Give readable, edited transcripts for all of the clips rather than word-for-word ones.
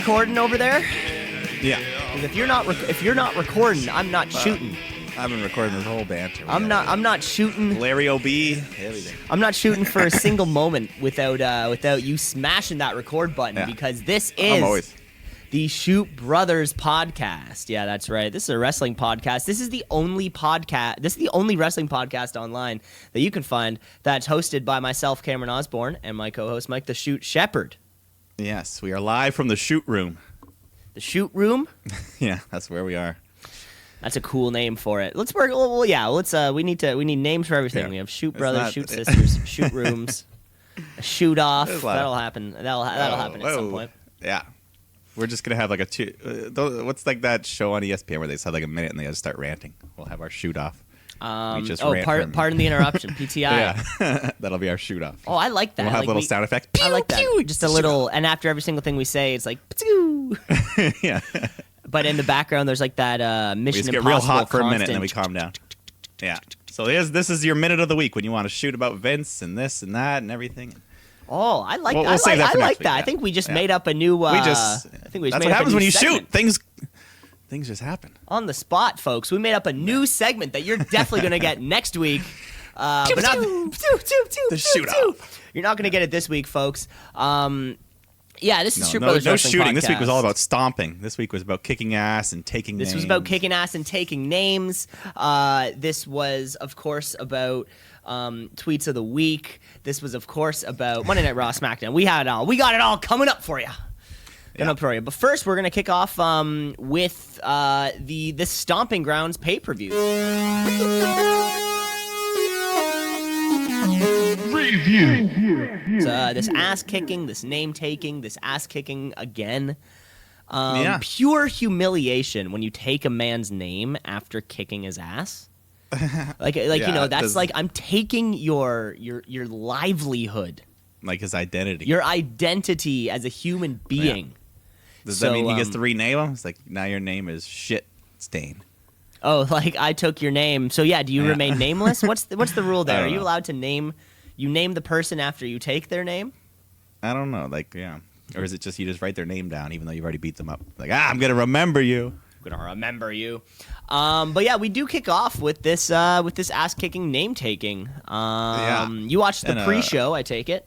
recording over there? Yeah. Because if you're not recording, I'm not shooting. I've been recording this whole banter. I'm not shooting. Larry O.B. Everything. I'm not shooting for a single moment without you smashing that record button because this is the Shoot Brothers podcast. Yeah, that's right. This is a wrestling podcast. This is the only podcast. This is the only wrestling podcast online that you can find that's hosted by myself, Cameron Osborne, and my co-host Mike the Shoot Shepherd. Yes, we are live from the shoot room. The Shoot Room? Yeah, that's where we are. That's a cool name for it. Let's work. Well, yeah. Let's. We need names for everything. Yeah. We have Shoot Brothers, Shoot Sisters, Shoot Rooms, a Shoot Off. That'll happen. That'll happen at some point. Yeah, we're just gonna have like what's like that show on ESPN where they just have like a minute and they just start ranting. We'll have our Shoot Off. Pardon the interruption. PTI. Yeah, that'll be our Shoot Off. Oh, I like that. We'll have little sound effects. I like that. Just a little, and after every single thing we say, it's like, yeah. But in the background, there's like that Mission Impossible. Get real hot for a minute, and constant. then we calm down. Yeah. So this is your minute of the week when you want to shoot about Vince and this and that and everything. Oh, I like that. We'll save that for next week. I think we just made up a new. That's what happens when you shoot. Things just happen on the spot, folks. We made up a new segment that you're definitely going to get next week. But not the shoot off. You're not going to get it this week, folks. Yeah, this is Shoot Brothers No Wrestling shooting. Podcast. This week was all about stomping. This week was about kicking ass and taking names. This was about kicking ass and taking names. This was, of course, about tweets of the week. This was, of course, about Monday Night Raw, Smackdown. We had it all. We got it all coming up for you. But first, we're going to kick off with the Stomping Grounds pay-per-view. This ass-kicking, this name-taking, this ass-kicking again. Pure humiliation when you take a man's name after kicking his ass. That's like I'm taking your livelihood. Like his identity. Your identity as a human being. Yeah. Does that mean he gets to rename him? It's like, now your name is Shit Stain. Oh, like I took your name. So yeah, do you remain nameless? What's the rule there? Are you know. allowed to name the person after you take their name? I don't know. Or is it just you just write their name down even though you've already beat them up? Like, I'm going to remember you. I'm going to remember you. But yeah, we do kick off with this ass-kicking name-taking. You watched the pre-show, I take it.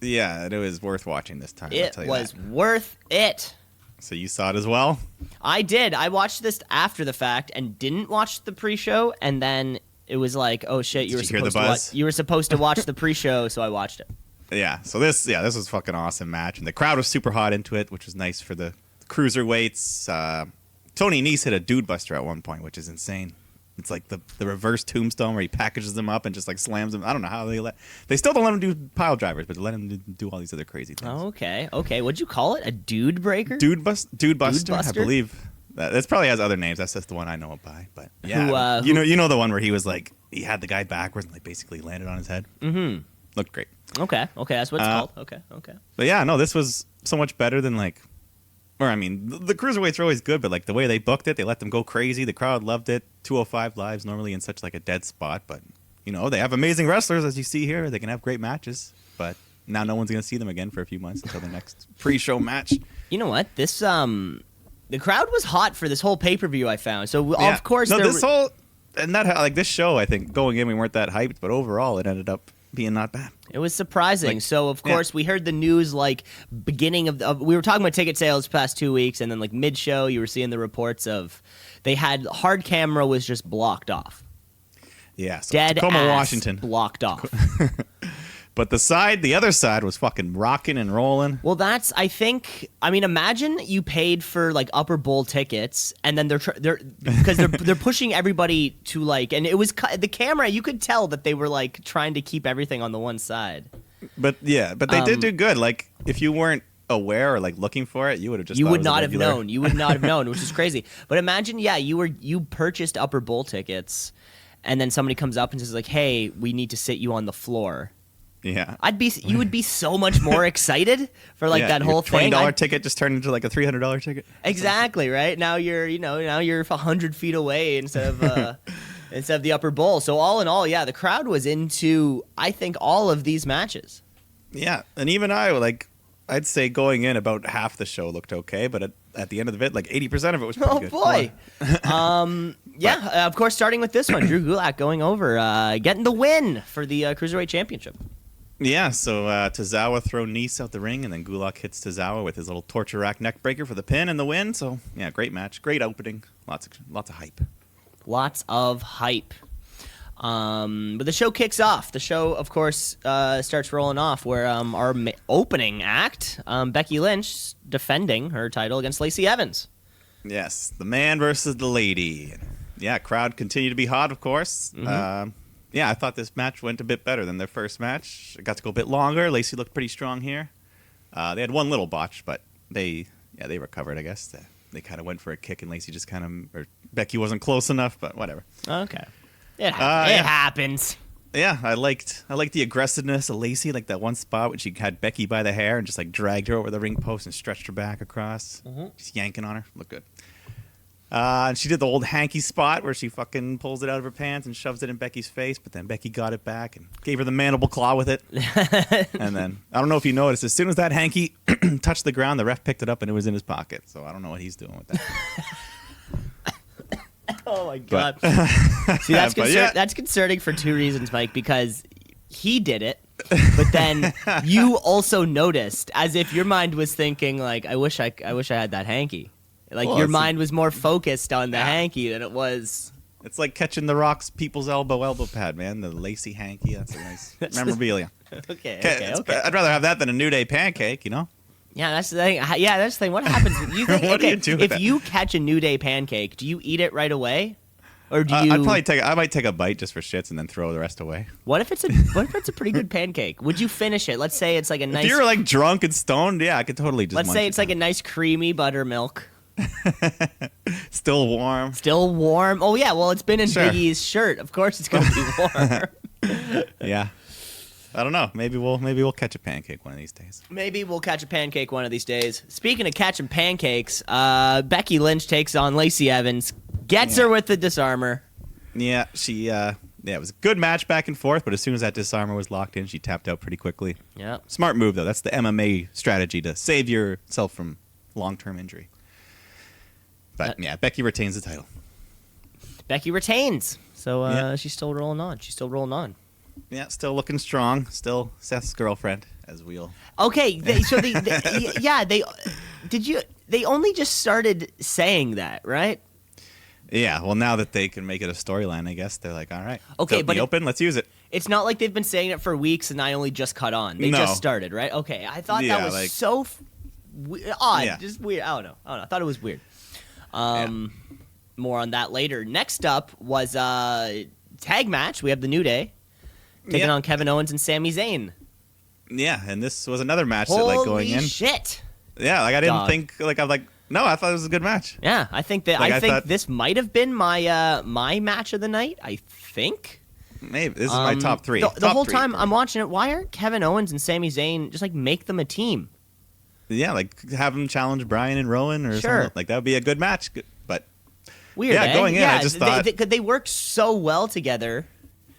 Yeah, it was worth watching this time. It was worth it. So you saw it as well? I did. I watched this after the fact and didn't watch the pre-show, and then it was like, oh shit, you were supposed to watch the pre-show, so I watched it. Yeah. So this was a fucking awesome match, and the crowd was super hot into it, which was nice for the cruiserweights. Tony Nese hit a dude buster at one point, which is insane. It's like the reverse tombstone where he packages them up and just like slams them. I don't know how they still don't let him do pile drivers, but they let him do all these other crazy things. Oh, okay. What'd you call it? A dude breaker? Dude buster. I believe that probably has other names. That's just the one I know it by. But yeah, you know the one where he was like he had the guy backwards and like basically landed on his head. Mm-hmm. Looked great. Okay, that's what it's called. Okay. But yeah, no, this was so much better than the cruiserweights are always good, but like the way they booked it, they let them go crazy. The crowd loved it. 205 Live's normally in such like a dead spot, but they have amazing wrestlers as you see here. They can have great matches, but now no one's going to see them again for a few months until the next pre-show match. You know what? This the crowd was hot for this whole pay-per-view. I found of course this show. I think going in we weren't that hyped, but overall it ended up being not bad. It was surprising. So, of course, we heard the news, like, beginning of we were talking about ticket sales past 2 weeks, and then, like, mid-show, you were seeing the reports of they had hard camera was just blocked off. Yeah. So Dead Tacoma, ass Washington. blocked off. But the other side was fucking rocking and rolling. Well, imagine you paid for like upper bowl tickets, and then they're pushing everybody to like, and it was the camera. You could tell that they were like trying to keep everything on the one side. But they did do good. Like if you weren't aware or like looking for it, you would have just. You would not have known. You would not have known, which is crazy. But imagine, you purchased upper bowl tickets, and then somebody comes up and says like, "Hey, we need to sit you on the floor." Yeah, you would be so much more excited for like that whole thing. $20 ticket just turned into like a $300 ticket. Exactly right. Now you're 100 feet away instead of the upper bowl. So all in all, the crowd was into I think all of these matches. Yeah, and even I I'd say going in, about half the show looked okay, but at the end of it, like 80% of it was pretty good. Oh boy. Of course, starting with this one, Drew Gulak going over, getting the win for the Cruiserweight Championship. Yeah, so Tozawa throw Nice out the ring, and then Gulak hits Tozawa with his little torture rack neck breaker for the pin and the win. So, yeah, great match. Great opening. Lots of hype. Lots of hype. But the show kicks off. The show, of course, starts rolling off where our opening act, Becky Lynch, defending her title against Lacey Evans. Yes, the man versus the lady. Yeah, crowd continued to be hot, of course. Mm-hmm. Yeah, I thought this match went a bit better than their first match. It got to go a bit longer. Lacey looked pretty strong here. They had one little botch, but they recovered, I guess. They kind of went for a kick, and Lacey just or Becky wasn't close enough, but whatever. Okay. It happens. Yeah, I liked the aggressiveness of Lacey, like that one spot when she had Becky by the hair and just like dragged her over the ring post and stretched her back across, just yanking on her. Looked good. And she did the old hanky spot where she fucking pulls it out of her pants and shoves it in Becky's face, but then Becky got it back and gave her the mandible claw with it. And then, I don't know if you noticed, as soon as that hanky touched the ground, the ref picked it up and it was in his pocket. So I don't know what he's doing with that. Oh my god! See, that's concerning for two reasons, Mike. Because he did it, but then you also noticed, as if your mind was thinking, like, "I wish I had that hanky." Like your mind was more focused on the hanky than it was. It's like catching the Rock's people's elbow pad, man. The Lacy hanky. That's a nice memorabilia. Okay. I'd rather have that than a New Day pancake, you know. Yeah, that's the thing. Yeah, that's the thing. What happens? You think, what do you do with that? You catch a New Day pancake, do you eat it right away, or do you? I might take a bite just for shits and then throw the rest away. What if it's a pretty good pancake? Would you finish it? Let's say it's like a nice. If you're like drunk and stoned, yeah, I could totally just. Let's say it's like a nice creamy buttermilk. Still warm. Still warm. Oh yeah. Well, it's been in Big E's shirt. Of course, it's gonna be warm. Yeah. I don't know. Maybe we'll catch a pancake one of these days. Maybe we'll catch a pancake one of these days. Speaking of catching pancakes, Becky Lynch takes on Lacey Evans, gets her with the disarmer. Yeah, it was a good match back and forth, but as soon as that disarmer was locked in, she tapped out pretty quickly. Yeah. Smart move, though. That's the MMA strategy to save yourself from long-term injury. But, Becky retains the title. Becky retains. So she's still rolling on. Yeah, still looking strong. Still Seth's girlfriend, as we'll. Okay, they only just started saying that, right? Yeah, well, now that they can make it a storyline, I guess they're like, all right, okay, but open, let's use it. It's not like they've been saying it for weeks and I only just caught on. They just started, right? Okay, I thought that was so odd, just weird. I don't know. I thought it was weird. More on that later. Next up was a tag match. We have the New Day taking on Kevin Owens and Sami Zayn. Yeah, and this was another match that, like, going in. Holy shit! Yeah, like I didn't think, like I'm like, no, I thought it was a good match. Yeah, I think that I think this might have been my my match of the night. I think maybe this is my top three. The whole time I'm watching it, why aren't Kevin Owens and Sami Zayn just like make them a team? Yeah, like have them challenge Bryan and Rowan or something. Like that would be a good match. But weird. Yeah, going in, I just thought they work so well together.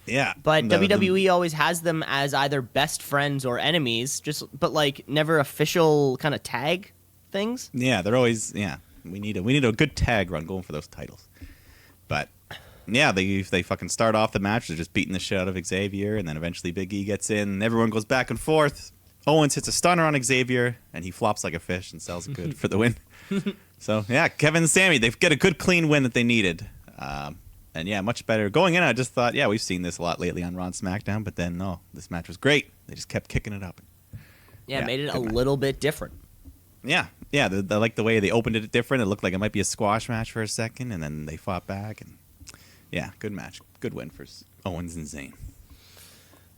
Yeah, but WWE always has them as either best friends or enemies, but like never official kind of tag things. Yeah, they're always We need a good tag run going for those titles. But yeah, they fucking start off the match. They're just beating the shit out of Xavier, and then eventually Big E gets in. And everyone goes back and forth. Owens hits a stunner on Xavier, and he flops like a fish and sells it good for the win. So yeah, Kevin and Sammy, they get a good clean win that they needed. And yeah, much better. Going in, I just thought, we've seen this a lot lately on Raw and SmackDown, but then, no, this match was great. They just kept kicking it up. Yeah, made it a little bit different. Yeah, I like the way they opened it different. It looked like it might be a squash match for a second, and then they fought back. And yeah, good match. Good win for Owens and Zayn.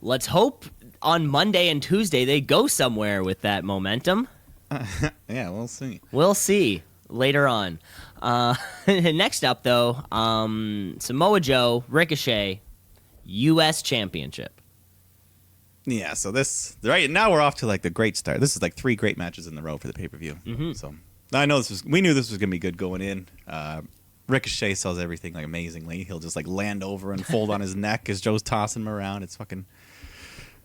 Let's hope on Monday and Tuesday they go somewhere with that momentum. Yeah, we'll see. We'll see later on. Next up, though, Samoa Joe, Ricochet, U.S. Championship. Yeah, so right now we're off to like the great start. This is like 3 great matches in a row for the pay-per-view. Mm-hmm. So I know we knew this was gonna be good going in. Ricochet sells everything like amazingly. He'll just like land over and fold on his neck as Joe's tossing him around. It's fucking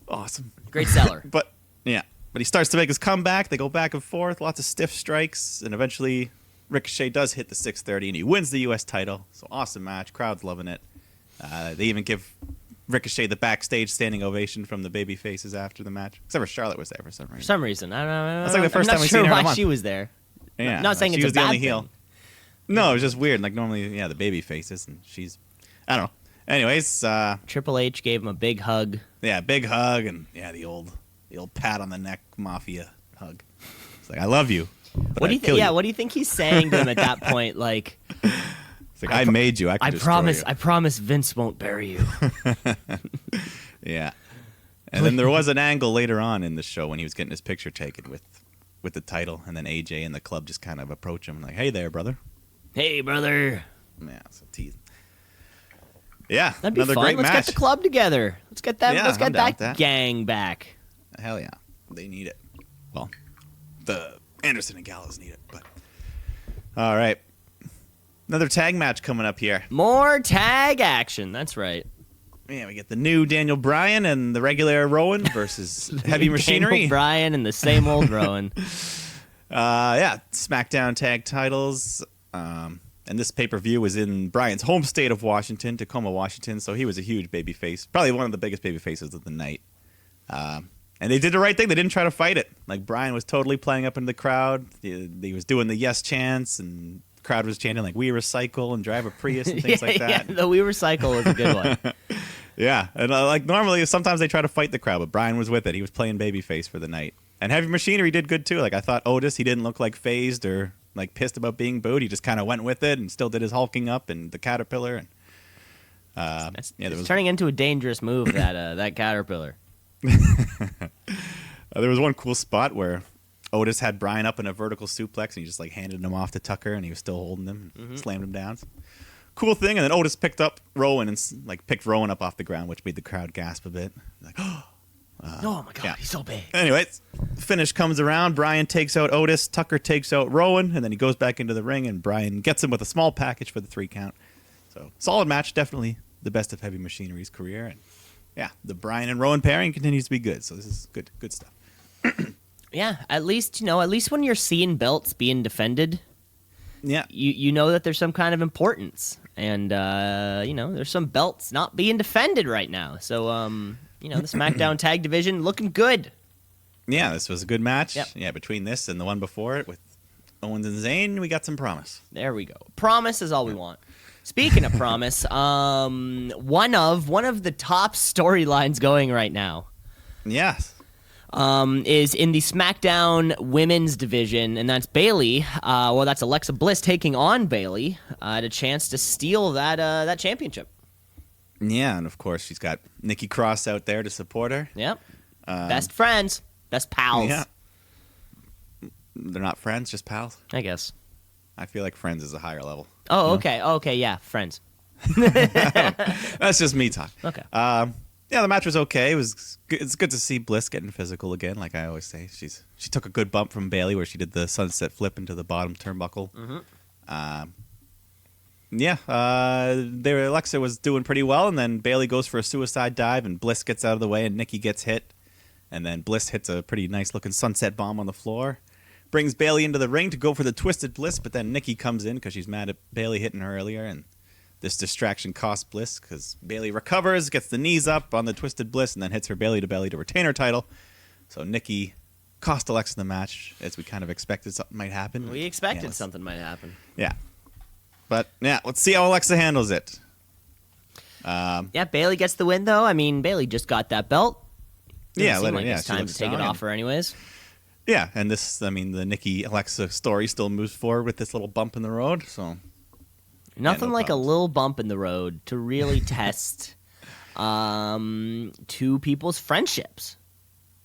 awesome. Great seller. But yeah. But he starts to make his comeback. They go back and forth, lots of stiff strikes, and eventually Ricochet does hit the 630, and he wins the U.S. title. So awesome match. Crowd's loving it. They even give Ricochet the backstage standing ovation from the baby faces after the match. Except for Charlotte was there for some reason. For some reason. I don't know. That's like the first time we've sure seen her in a why month. she was there. Yeah. Not saying she it's was a the bad only thing. heel. No, it was just weird. Like normally, yeah, the baby faces, and she's, I don't know. Anyways, Triple H gave him a big hug. yeah, big hug, and yeah, the old pat on the neck mafia hug. It's like, I love you. But What do you I'd kill think? Yeah, what do you think he's saying to him at that point? Like, It's like, I made you. I can destroy you. I promise Vince won't bury you. Yeah. And then there was an angle later on in the show when he was getting his picture taken with the title, and then AJ and the club just kind of approach him like, hey there, brother. Hey, brother. Yeah, so teasing. Yeah, That'd be another fun. great Let's match. get the club together. Let's get that. Yeah, let's I'm get down with that that. gang back. Hell yeah. They need it. Well, the Anderson and Gallows need it, but all right. Another tag match coming up here. More tag action. That's right. Yeah, we get the new Daniel Bryan and the regular Rowan versus Heavy Machinery. Daniel Bryan and the same old Rowan. Yeah, Smackdown tag titles. And this pay-per-view was in Bryan's home state of Washington, Tacoma, Washington, so he was a huge babyface. Probably one of the biggest babyfaces of the night. And they did the right thing. They didn't try to fight it. Like, Bryan was totally playing up into the crowd. He was doing the yes chants, and the crowd was chanting, like, we recycle and drive a Prius and things like that. Yeah, the We Recycle was a good one. Yeah, and like normally, sometimes they try to fight the crowd, but Bryan was with it. He was playing babyface for the night. And Heavy Machinery did good, too. Like, I thought Otis, he didn't look like phased or like pissed about being booed. He just kind of went with it and still did his hulking up and the caterpillar. And It's turning into a dangerous move, that caterpillar. There was one cool spot where Otis had Bryan up in a vertical suplex and he just like handed him off to Tucker and he was still holding him and slammed him down. Cool thing. And then Otis picked up Rowan and like picked Rowan up off the ground, which made the crowd gasp a bit. Like, oh my God, yeah. he's so big. Anyways, finish comes around. Bryan takes out Otis. Tucker takes out Rowan, and then he goes back into the ring, and Bryan gets him with a small package for the 3 count. So, solid match. Definitely the best of Heavy Machinery's career. And yeah, the Bryan and Rowan pairing continues to be good. So, this is good stuff. Yeah, at least when you're seeing belts being defended, Yeah. you know that there's some kind of importance. And, there's some belts not being defended right now. So, the SmackDown tag division looking good. Yeah, this was a good match. Yep. Yeah, between this and the one before it with Owens and Zayn, we got some promise. There we go. Promise is all we want. Speaking of promise, one of the top storylines going right now Yes. is in the SmackDown women's division, and that's Bayley. That's Alexa Bliss taking on Bayley at a chance to steal that championship. Yeah, and of course she's got Nikki Cross out there to support her. Yep. Best friends. Best pals. Yeah. They're not friends, just pals. I guess. I feel like friends is a higher level. Oh, okay. Okay, yeah, friends. That's just me talking. Okay. Yeah, the match was okay. It's good to see Bliss getting physical again. Like I always say, she took a good bump from Bayley where she did the sunset flip into the bottom turnbuckle. Mm-hmm. Alexa was doing pretty well, and then Bayley goes for a suicide dive, and Bliss gets out of the way, and Nikki gets hit, and then Bliss hits a pretty nice looking sunset bomb on the floor. Brings Bayley into the ring to go for the Twisted Bliss, but then Nikki comes in because she's mad at Bayley hitting her earlier, and this distraction costs Bliss because Bayley recovers, gets the knees up on the Twisted Bliss, and then hits her Bayley to belly to retain her title. So Nikki cost Alexa the match, as we kind of expected something might happen. We expected something might happen. Yeah. But, yeah, let's see how Alexa handles it. Yeah, Bayley gets the win, though. I mean, Bayley just got that belt. Yeah, it's she time looks to take it strong off her anyways. Yeah, and the Nikki Alexa story still moves forward with this little bump in the road. So Nothing no like problems. a little bump in the road to really test two people's friendships.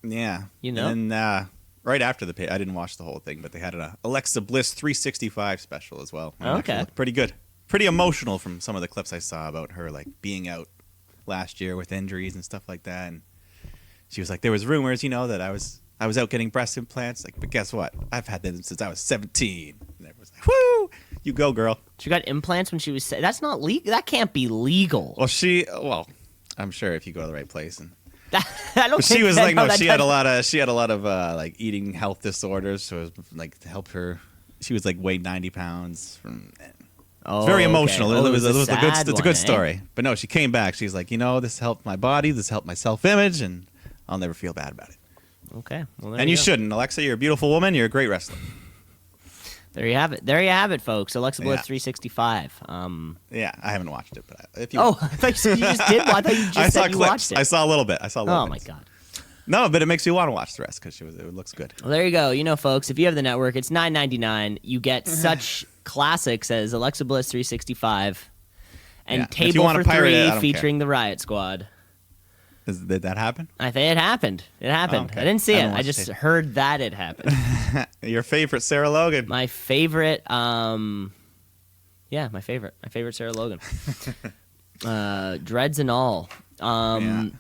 Yeah, You know? And then, right after the pay, I didn't watch the whole thing, but they had an Alexa Bliss 365 special as well. And it actually Okay. looked pretty good, pretty emotional from some of the clips I saw about her like being out last year with injuries and stuff like that. And she was like, there was rumors, that I was out getting breast implants. Like, but guess what? I've had them since I was 17. And everyone's like, woo, you go, girl. She got implants when she was... That's not legal. That can't be legal. Well, I'm sure if you go to the right place. And I don't. She think was that, like, no, no, that she had a lot of like eating health disorders, so it was like to help her. She was like weighed 90 pounds from. It's very emotional. Okay. It's a good one, story. But no, she came back. She's like, this helped my body. This helped my self-image, and I'll never feel bad about it. Okay. Well, and you shouldn't. Alexa, you're a beautiful woman. You're a great wrestler. There you have it. There you have it, folks. Alexa Bliss 365. Yeah, I haven't watched it, but if you I thought you just did. I thought you just said you watched it. I saw a little bit. Oh my god. No, but it makes you want to watch the rest because it looks good. Well, there you go. Folks, if you have the network, it's $9.99. You get such classics as Alexa Bliss 365 and Table for Three featuring the Riot Squad. Did that happen? I think it happened. It happened. Okay. I didn't see it. I just heard that it happened. Your favorite Sarah Logan? My favorite. My favorite. My favorite Sarah Logan. Dreads and all. You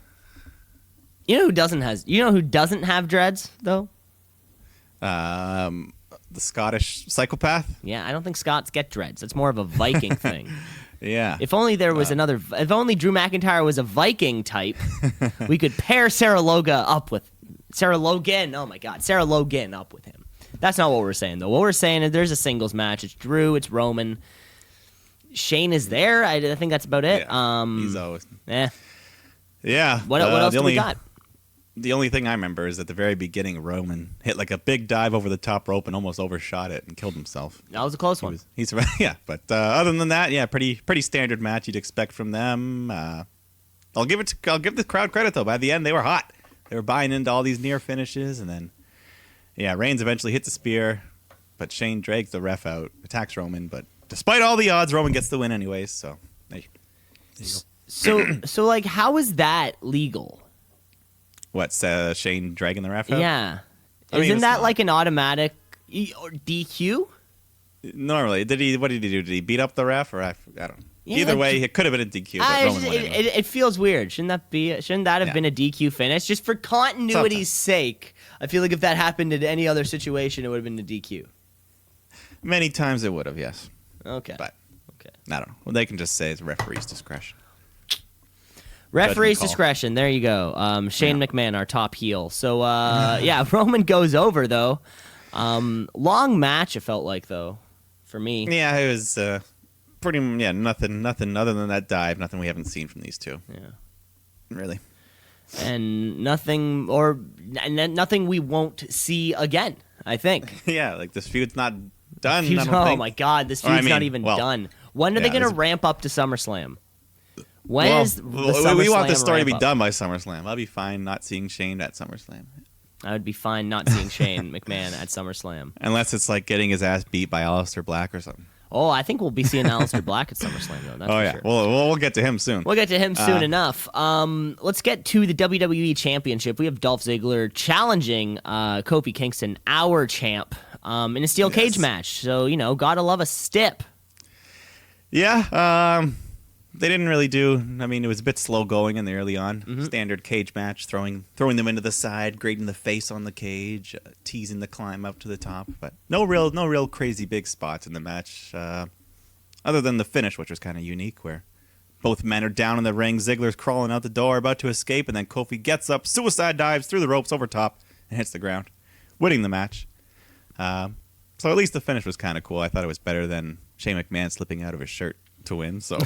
know who doesn't have dreads though? The Scottish psychopath. Yeah, I don't think Scots get dreads. It's more of a Viking thing. Yeah. If only there was if only Drew McIntyre was a Viking type, we could pair Sarah Logan up with him. That's not what we're saying though. What we're saying is there's a singles match. It's Drew. It's Roman. Shane is there. I think that's about it. Yeah, he's always. Yeah. What else do we got? The only thing I remember is at the very beginning, Roman hit like a big dive over the top rope and almost overshot it and killed himself. That was a close one. But other than that, pretty standard match you'd expect from them. I'll give the crowd credit though. By the end, they were hot. They were buying into all these near finishes, and then Reigns eventually hits a spear, but Shane drags the ref out, attacks Roman, but despite all the odds, Roman gets the win anyways. So there you go. So like, how is that legal? What's Shane dragging the ref out? Yeah. Isn't that like an automatic DQ? Normally. What did he do? Did he beat up the ref? Or I don't know. Yeah, Either way, it could have been a DQ. But it feels weird. Shouldn't that have been a DQ finish? Just for continuity's sake, I feel like if that happened in any other situation, it would have been a DQ. Many times it would have, yes. Okay. But I don't know. Well, they can just say it's referee's discretion. Referee's discretion. There you go. Shane McMahon, our top heel. So, Roman goes over, though. Long match, it felt like, though, for me. Yeah, it was nothing other than that dive. Nothing we haven't seen from these two. Yeah. Really. And nothing we won't see again, I think. Yeah, like this feud's not done. My God, this feud's not even done. When are they going to ramp up to SummerSlam? We want the story to be done by SummerSlam. I'll be fine not seeing Shane at SummerSlam. I would be fine not seeing Shane McMahon at SummerSlam. Unless it's like getting his ass beat by Aleister Black or something. Oh, I think we'll be seeing Aleister Black at SummerSlam, though. That's for sure. We'll get to him soon. We'll get to him soon enough. Let's get to the WWE Championship. We have Dolph Ziggler challenging Kofi Kingston, our champ, in a steel cage match. So, gotta love a stip. Yeah, they didn't really do. I mean, it was a bit slow going in the early on. Standard cage match, throwing them into the side, grating the face on the cage, teasing the climb up to the top. But no real crazy big spots in the match, other than the finish, which was kind of unique, where both men are down in the ring. Ziggler's crawling out the door, about to escape, and then Kofi gets up, suicide dives through the ropes over top, and hits the ground, winning the match. So at least the finish was kind of cool. I thought it was better than Shane McMahon slipping out of his shirt to win. So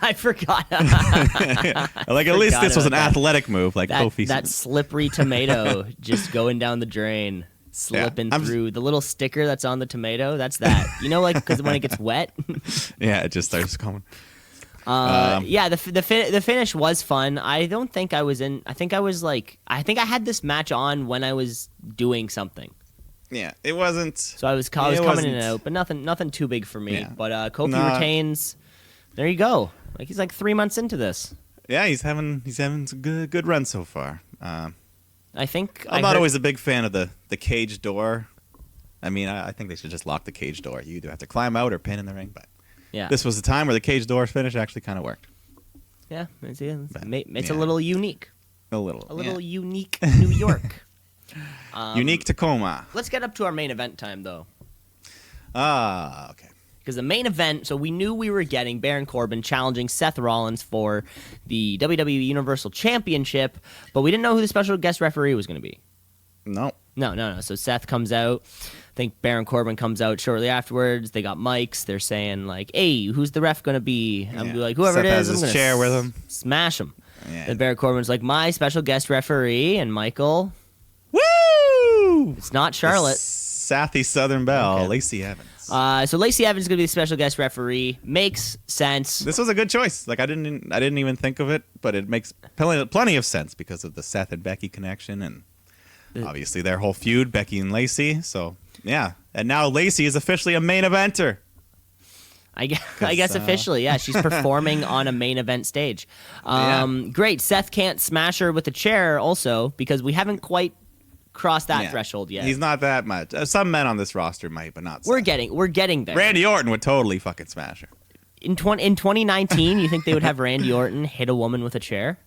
I forgot. At least this was an athletic move, like Kofi. That slippery tomato just going down the drain, slipping through the little sticker that's on the tomato. That's that. Because when it gets wet. Yeah, it just starts coming. The finish was fun. I don't think I was in. I think I had this match on when I was doing something. Yeah, it wasn't. So I was coming in and out, but nothing too big for me. Yeah. But Kofi retains. There you go. Like he's like 3 months into this. Yeah, he's having a good run so far. I think I'm not always a big fan of the cage door. I mean, I think they should just lock the cage door. You either have to climb out or pin in the ring. But this was the time where the cage door finish actually kind of worked. Yeah, it's a little unique. A little unique New York. Unique Tacoma. Let's get up to our main event time, though. Okay. Because the main event, so we knew we were getting Baron Corbin challenging Seth Rollins for the WWE Universal Championship, but we didn't know who the special guest referee was going to be. No. No. So Seth comes out. I think Baron Corbin comes out shortly afterwards. They got mics. They're saying, like, hey, who's the ref going to be? I'm gonna be like, whoever Seth it is, has I'm his going chair with him. Smash him. Yeah. And Baron Corbin's like, my special guest referee, and Michael. Woo! It's not Charlotte. Sassy Southern Belle, Okay. Lacey Evans. So Lacey Evans is going to be the special guest referee. Makes sense. This was a good choice. Like I didn't even think of it, but it makes plenty of sense because of the Seth and Becky connection and obviously their whole feud, Becky and Lacey. So yeah, and now Lacey is officially a main eventer. I guess officially, yeah. She's performing on a main event stage. Great. Seth can't smash her with a chair also because we haven't quite crossed that threshold yet. He's not that much. Some men on this roster might, but not We're Seth. getting there. Randy Orton would totally fucking smash her. In 2019, you think they would have Randy Orton hit a woman with a chair?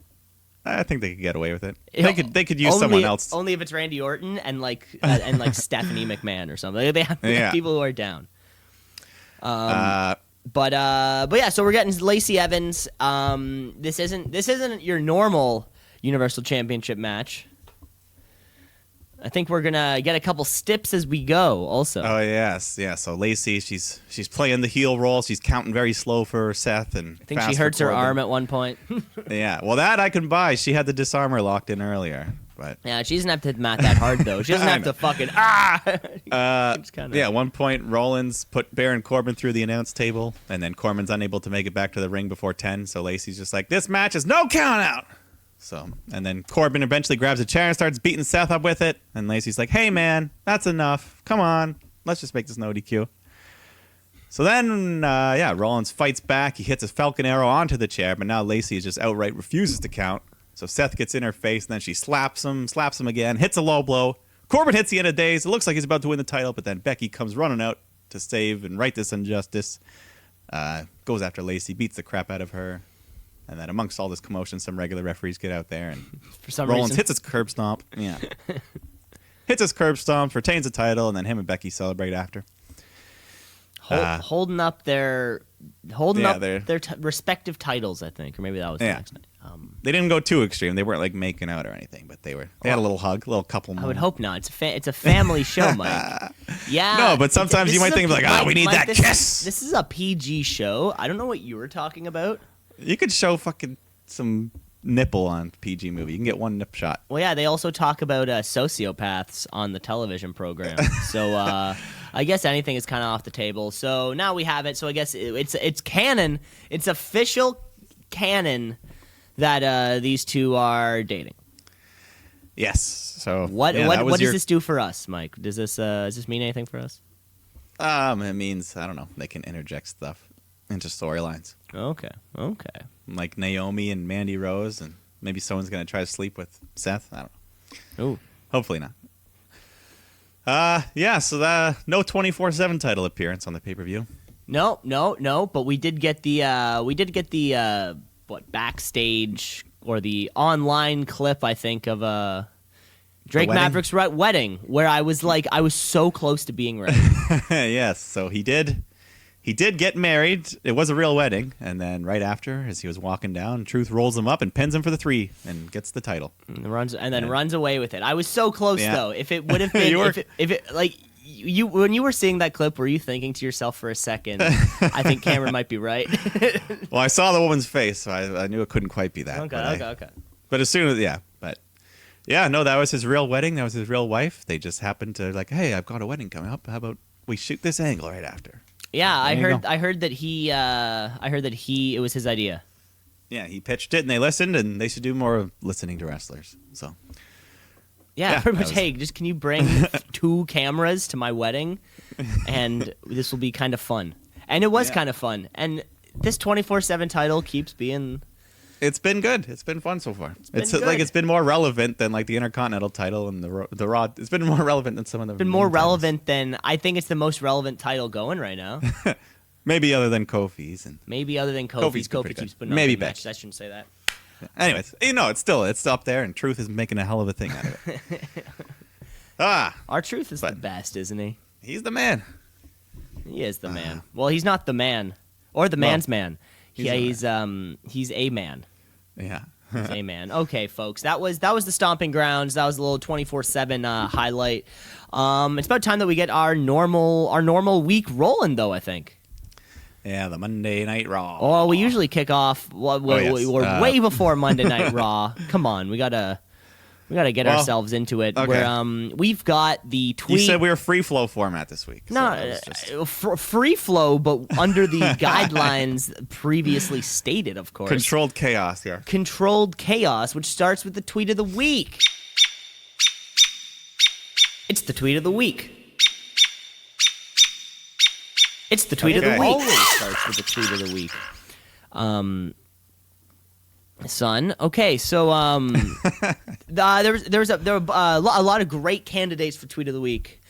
I think they could get away with it. They could use someone else. Only if it's Randy Orton and like Stephanie McMahon or something. They have people who are down. But yeah, so we're getting Lacey Evans. This isn't your normal Universal Championship match. I think we're gonna get a couple stips as we go. Also. Oh yes, yeah. So Lacey, she's playing the heel role. She's counting very slow for Seth, and I think she hurts her arm at one point. Yeah, well that I can buy. She had the disarmer locked in earlier, but yeah, she doesn't have to hit Matt that hard though. She doesn't have to fucking Yeah, at one point Rollins put Baron Corbin through the announce table, and then Corbin's unable to make it back to the ring before 10. So Lacey's just like, this match is no count out. So, and then Corbin eventually grabs a chair and starts beating Seth up with it. And Lacey's like, hey, man, that's enough. Come on. Let's just make this no DQ. So then, Rollins fights back. He hits a Falcon Arrow onto the chair, but now Lacey just outright refuses to count. So Seth gets in her face, and then she slaps him again, hits a low blow. Corbin hits the end of days. It looks like he's about to win the title, but then Becky comes running out to save and right this injustice. Goes after Lacey, beats the crap out of her. And then amongst all this commotion, some regular referees get out there, and for some Rollins reason hits his curb stomp. Yeah, hits his curb stomp, retains the title, and then him and Becky celebrate after. Holding up their respective titles, I think, or maybe that was the next night. They didn't go too extreme. They weren't like making out or anything, but they had a little hug, a little couple. I would hope not. It's a family show, Mike. Yeah. No, but sometimes you might think like, we need that kiss. This is a PG show. I don't know what you were talking about. You could show fucking some nipple on PG movie. You can get one nip shot. Well, yeah, they also talk about sociopaths on the television program. So I guess anything is kind of off the table. So now we have it. So I guess it's canon. It's official canon that these two are dating. Yes. So what does this do for us, Mike? Does this mean anything for us? It means, I don't know, they can interject stuff into storylines. Okay. Like Naomi and Mandy Rose, and maybe someone's going to try to sleep with Seth. I don't know. Ooh. Hopefully not. So no 24/7 title appearance on the pay-per-view. No, but we did get the backstage or the online clip, I think, of Drake Maverick's wedding, where I was so close to being ready. Yes, so he did get married. It was a real wedding, and then right after, as he was walking down, Truth rolls him up and pins him for the 3 and gets the title. And runs away with it. I was so close though. If it would have been you when you were seeing that clip, were you thinking to yourself for a second, I think Cameron might be right? Well, I saw the woman's face, so I knew it couldn't quite be that. Okay. But as soon as that was his real wedding. That was his real wife. They just happened to like, hey, I've got a wedding coming up. How about we shoot this angle right after? Yeah, I heard that it was his idea. Yeah, he pitched it and they listened, and they should do more of listening to wrestlers. So yeah, pretty much. Hey, just can you bring 2 cameras to my wedding, and this will be kind of fun. And it was kind of fun. And this 24/7 title keeps being. It's been good. It's been fun so far. It's been more relevant than like the Intercontinental title and the Raw. It's been more relevant than some of the. It's been more relevant than I think it's the most relevant title going right now. Maybe other than Kofi's and. Maybe other than Kofi's. Kofi keeps putting on maybe matches. I shouldn't say that. Anyways, it's up there, and Truth is making a hell of a thing out of it. Our Truth is the best, isn't he? He's the man. He is the man. Well, he's not the man, or the man's man. He's a man. Yeah. He's a man. Okay, folks, that was the Stomping Grounds. That was a little 24/7 highlight. It's about time that we get our normal week rolling, though. I think. Yeah, the Monday Night Raw. Oh, we usually kick off. We're way before Monday Night Raw. Come on, we gotta get ourselves into it. Okay. We've got the tweet. You said we were free flow format this week. No, free flow, but under the guidelines previously stated, of course. Controlled chaos here. Controlled chaos, which starts with the tweet of the week. It's the tweet of the week. It's the tweet of the week. Always starts with the tweet of the week. Son. Okay, so there were a lot of great candidates for tweet of the week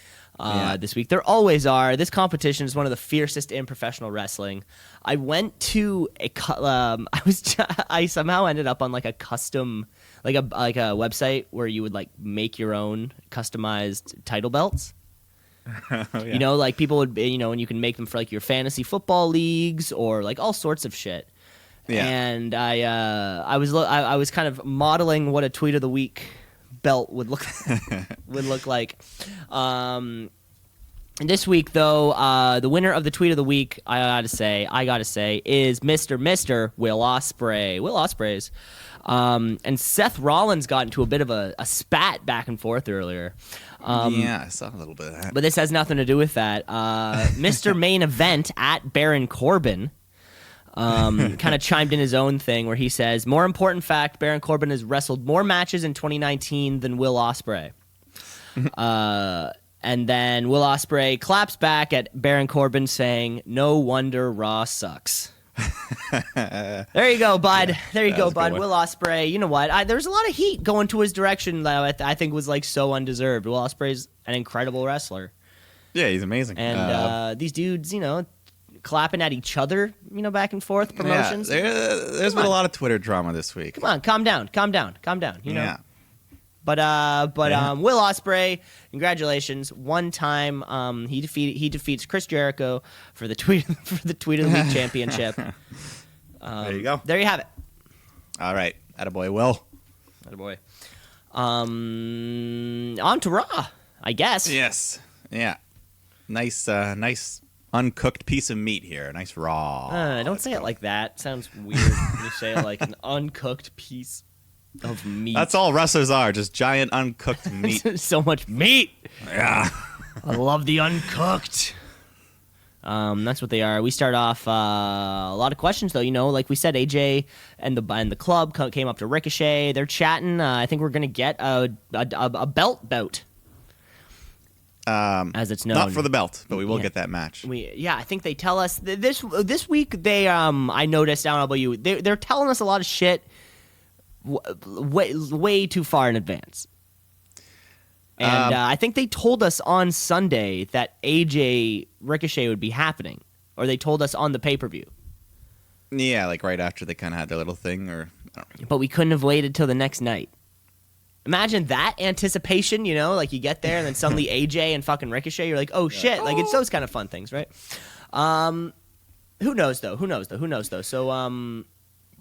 this week. There always are. This competition is one of the fiercest in professional wrestling. I went to I somehow ended up on like a custom like a website where you would like make your own customized title belts. Oh, yeah. You know, like people would, and you can make them for like your fantasy football leagues or like all sorts of shit. Yeah. And I was kind of modeling what a tweet of the week belt would look like. This week though, the winner of the tweet of the week, I gotta say, is Mr. Will Ospreay. Will Ospreay's. And Seth Rollins got into a bit of a spat back and forth earlier. Yeah, I saw a little bit of that. But this has nothing to do with that. Mr. Main Event at Baron Corbin kind of chimed in his own thing where he says, more important fact, Baron Corbin has wrestled more matches in 2019 than Will Ospreay. And then Will Ospreay claps back at Baron Corbin saying, no wonder Raw sucks. There you go, bud. Yeah, there you go, bud. Will Ospreay. You know what? There's a lot of heat going to his direction that I think was like so undeserved. Will Ospreay's an incredible wrestler. Yeah, he's amazing. And these dudes, clapping at each other, back and forth promotions. Yeah, there's been a lot of Twitter drama this week. Come on, calm down. Yeah. But Will Ospreay, congratulations! One time, he defeats Chris Jericho for the tweet of the week championship. There you go. There you have it. All right, attaboy, Will. Attaboy. On to Raw, I guess. Yes. Yeah. Nice uncooked piece of meat here. Nice raw. Don't say it like that. It sounds weird when you say it like an uncooked piece of meat. That's all wrestlers are, just giant uncooked meat. So much meat. Yeah. I love the uncooked. That's what they are. We start off a lot of questions though. Like we said, AJ and the club came up to Ricochet. They're chatting. I think we're gonna get a belt bout. As it's known, not for the belt, but we will get that match. I think they tell us this week. They I noticed. I don't know about you. They're telling us a lot of shit way too far in advance. And I think they told us on Sunday that AJ Ricochet would be happening, or they told us on the pay-per-view. Yeah, like right after they kind of had their little thing, or. But we couldn't have waited till the next night. Imagine that anticipation, like you get there and then suddenly AJ and fucking Ricochet, you're like, oh shit, like it's those kind of fun things, right? Who knows though? So,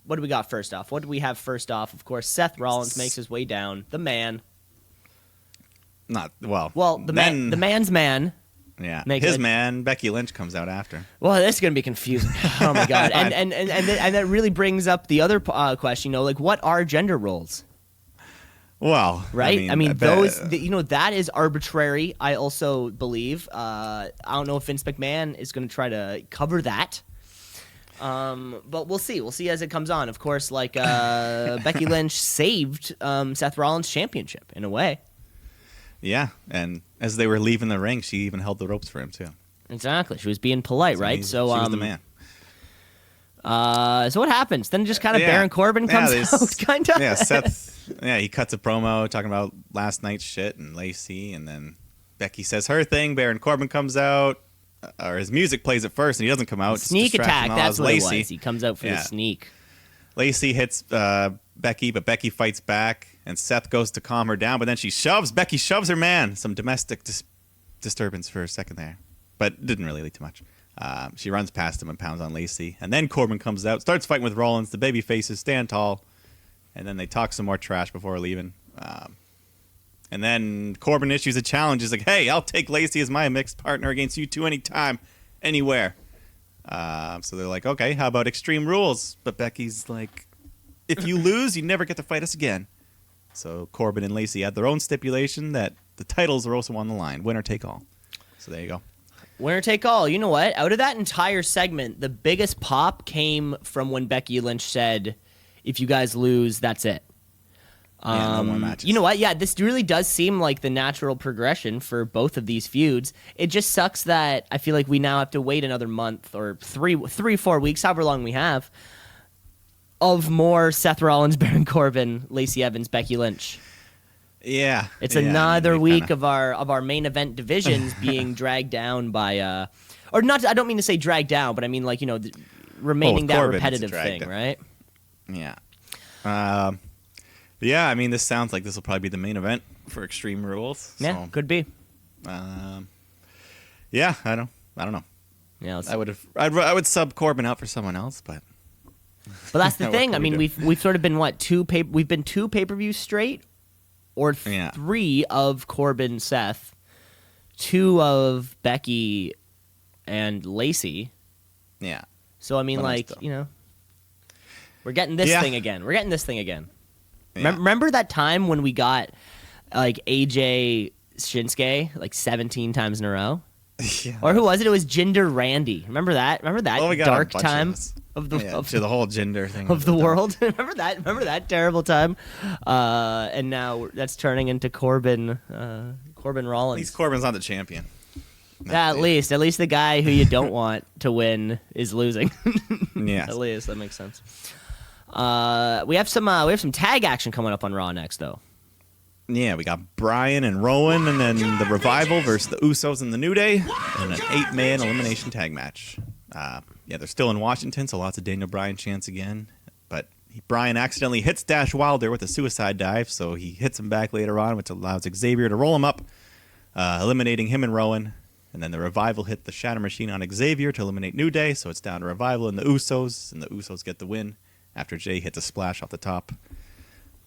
what do we got first off? What do we have first off? Of course, Seth Rollins makes his way down. The man. Well, the man's man. Yeah, his man, Becky Lynch, comes out after. Well, this is gonna be confusing. Oh my god, and that really brings up the other question. Like, what are gender roles? Well, right. I mean those. That is arbitrary. I also believe. I don't know if Vince McMahon is going to try to cover that. But we'll see. We'll see as it comes on. Of course, like Becky Lynch saved Seth Rollins' championship in a way. Yeah, and as they were leaving the ring, she even held the ropes for him too. Exactly. She was being polite, right? So she was the man. So what happens? Then just kind of Baron Corbin comes out, kind of. Yeah, Seth. Yeah, he cuts a promo talking about last night's shit and Lacey, and then Becky says her thing. Baron Corbin comes out, or his music plays at first, and he doesn't come out. Sneak attack. That's what Lacey. It was. He comes out for the sneak. Lacey hits Becky, but Becky fights back, and Seth goes to calm her down, but then Becky shoves her man. Some domestic disturbance for a second there. but didn't really lead to much. She runs past him and pounds on Lacey. And then Corbin comes out, starts fighting with Rollins. The baby faces stand tall. And then they talk some more trash before leaving. And then Corbin issues a challenge. He's like, hey, I'll take Lacey as my mixed partner against you two anytime, anywhere. So they're like, okay, how about Extreme Rules? But Becky's like, if you lose, you never get to fight us again. So Corbin and Lacey had their own stipulation that the titles are also on the line. Winner take all. So there you go. Winner take all. You know what? Out of that entire segment, the biggest pop came from when Becky Lynch said, if you guys lose, that's it. No more matches. You know what? Yeah, this really does seem like the natural progression for both of these feuds. It just sucks that I feel like we now have to wait another month or 4 weeks, however long we have, of more Seth Rollins, Baron Corbin, Lacey Evans, Becky Lynch. Yeah. It's another week of our main event divisions being dragged down by or not. I don't mean to say dragged down, but I mean like, you know, remaining that Corbin, repetitive thing, down. Right? Yeah. Yeah, I mean, this sounds like this will probably be the main event for Extreme Rules. Yeah, could be. Yeah, I don't know. Yeah, I would sub Corbin out for someone else, but that's the thing. I mean, we've sort of been two pay-per-views straight, or 3 of Corbin, Seth, 2 of Becky and Lacey. Yeah. So I mean, like, you know, we're getting this thing again. Yeah. Remember that time when we got like AJ Shinsuke like 17 times in a row? Yeah. Or who was it? It was Jinder Randy. Remember that dark time of the whole gender thing of the world? Remember that terrible time? And now that's turning into Corbin Rollins. At least Corbin's not the champion. At least the guy who you don't want to win is losing. Yeah. At least that makes sense. We have some tag action coming up on Raw next, though. Yeah, we got Bryan and Rowan, and then the Revival versus the Usos and the New Day, and an 8-man elimination tag match. They're still in Washington, so lots of Daniel Bryan chants again. But Bryan accidentally hits Dash Wilder with a suicide dive, so he hits him back later on, which allows Xavier to roll him up, eliminating him and Rowan. And then the Revival hit the Shatter Machine on Xavier to eliminate New Day, so it's down to Revival and the Usos get the win after Jay hits a splash off the top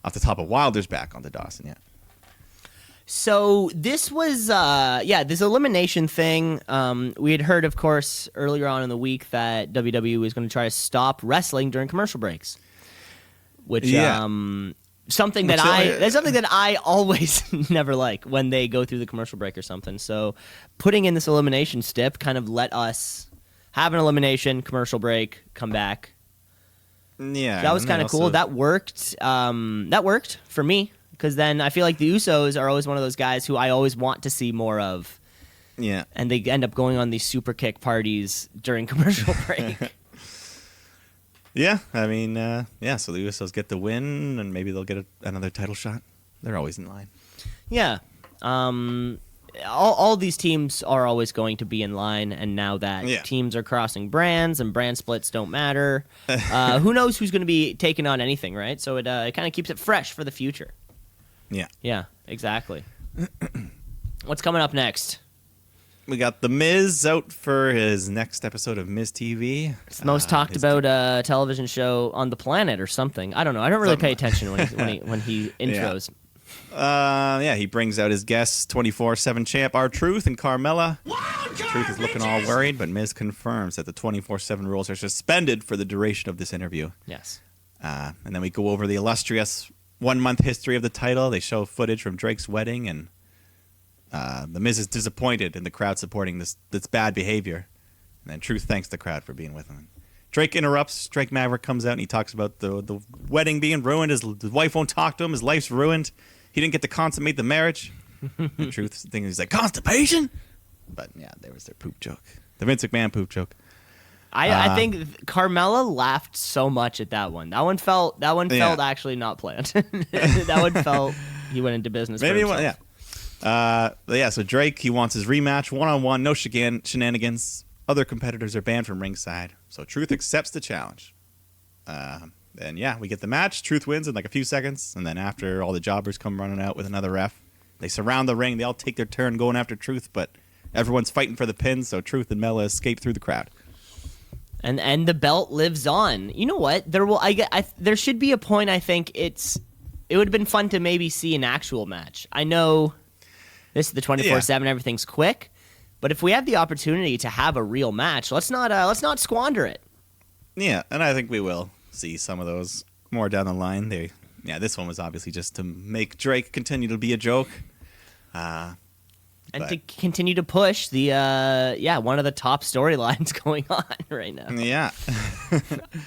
of Wilder's back onto Dawson. Yeah. So this was this elimination thing. We had heard, of course, earlier on in the week that WWE was going to try to stop wrestling during commercial breaks, which something that I always never like when they go through the commercial break or something. So putting in this elimination stip kind of let us have an elimination, commercial break, come back. Yeah, that was kind of cool. That worked. That worked for me because then I feel like the Usos are always one of those guys who I always want to see more of. Yeah, and they end up going on these super kick parties during commercial break. Yeah, I mean, so the Usos get the win, and maybe they'll get another title shot. They're always in line. Yeah. All these teams are always going to be in line, and now that teams are crossing brands and brand splits don't matter, who knows who's going to be taking on anything, right? So it kind of keeps it fresh for the future. Yeah. Yeah, exactly. What's coming up next? We got The Miz out for his next episode of Miz TV. It's the most talked about television show on the planet or something. I don't know. I don't really pay attention when he intros. He brings out his guests, 24/7 champ R-Truth and Carmella. Truth is looking all worried, but Miz confirms that the 24/7 rules are suspended for the duration of this interview. Yes. And then we go over the illustrious 1-month history of the title. They show footage from Drake's wedding, and the Miz is disappointed in the crowd supporting this bad behavior. And then Truth thanks the crowd for being with him. Drake interrupts. Drake Maverick comes out and he talks about the wedding being ruined. His wife won't talk to him. His life's ruined. He didn't get to consummate the marriage. And Truth thinks he's like, constipation? But yeah, there was their poop joke. The Vince McMahon poop joke. I think Carmella laughed so much at that one. That one felt actually not planned. That one felt he went into business for himself. So Drake, he wants his rematch, one-on-one, no shenanigans. Other competitors are banned from ringside. So Truth accepts the challenge. We get the match. Truth wins in like a few seconds. And then after, all the jobbers come running out with another ref. They surround the ring. They all take their turn going after Truth. But everyone's fighting for the pin, so Truth and Mela escape through the crowd. And the belt lives on. You know what? There should be a point. I think it would have been fun to maybe see an actual match. I know this is the 24/7. Everything's quick, but if we have the opportunity to have a real match, let's not squander it. Yeah, and I think we will see some of those more down the line. This one was obviously just to make Drake continue to be a joke. And to continue to push the one of the top storylines going on right now. Yeah.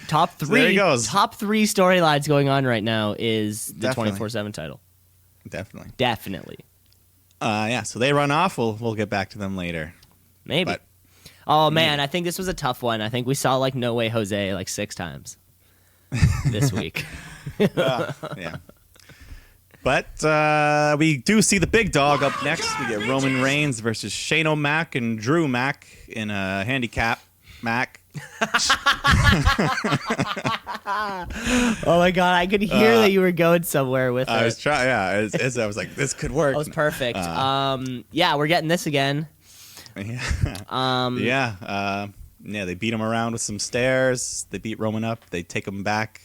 Top 3. So there he goes. Top 3 storylines going on right now is the 24/7 title. Definitely. So they run off. We'll get back to them later. Maybe. I think this was a tough one. I think we saw like No Way Jose like 6 times this week. Yeah. But we do see the big dog up next. We get Roman Reigns versus Shane O'Mac and Drew Mac in a handicap Mac. Oh my God, I could hear that you were going somewhere with it. I was trying. Yeah, I was like, this could work. That was perfect. We're getting this again. Yeah. They beat him around with some stairs. They beat Roman up. They take him back.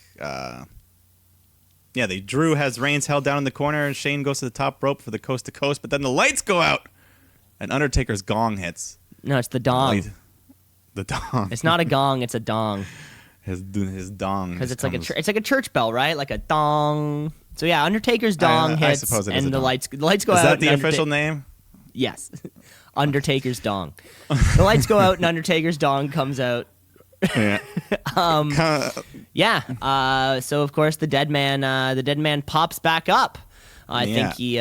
Drew has Reigns held down in the corner, and Shane goes to the top rope for the coast to coast, but then the lights go out, and Undertaker's gong hits. No, it's the dong. The dong. It's not a gong, it's a dong. His dong. Because it's like a church bell, right? Like a dong. So yeah, Undertaker's dong hits, I suppose it and is the lights go out. Is that the official name? Yes, Undertaker's dong. The lights go out, and Undertaker's dong comes out. Yeah. So of course the dead man pops back up. I think he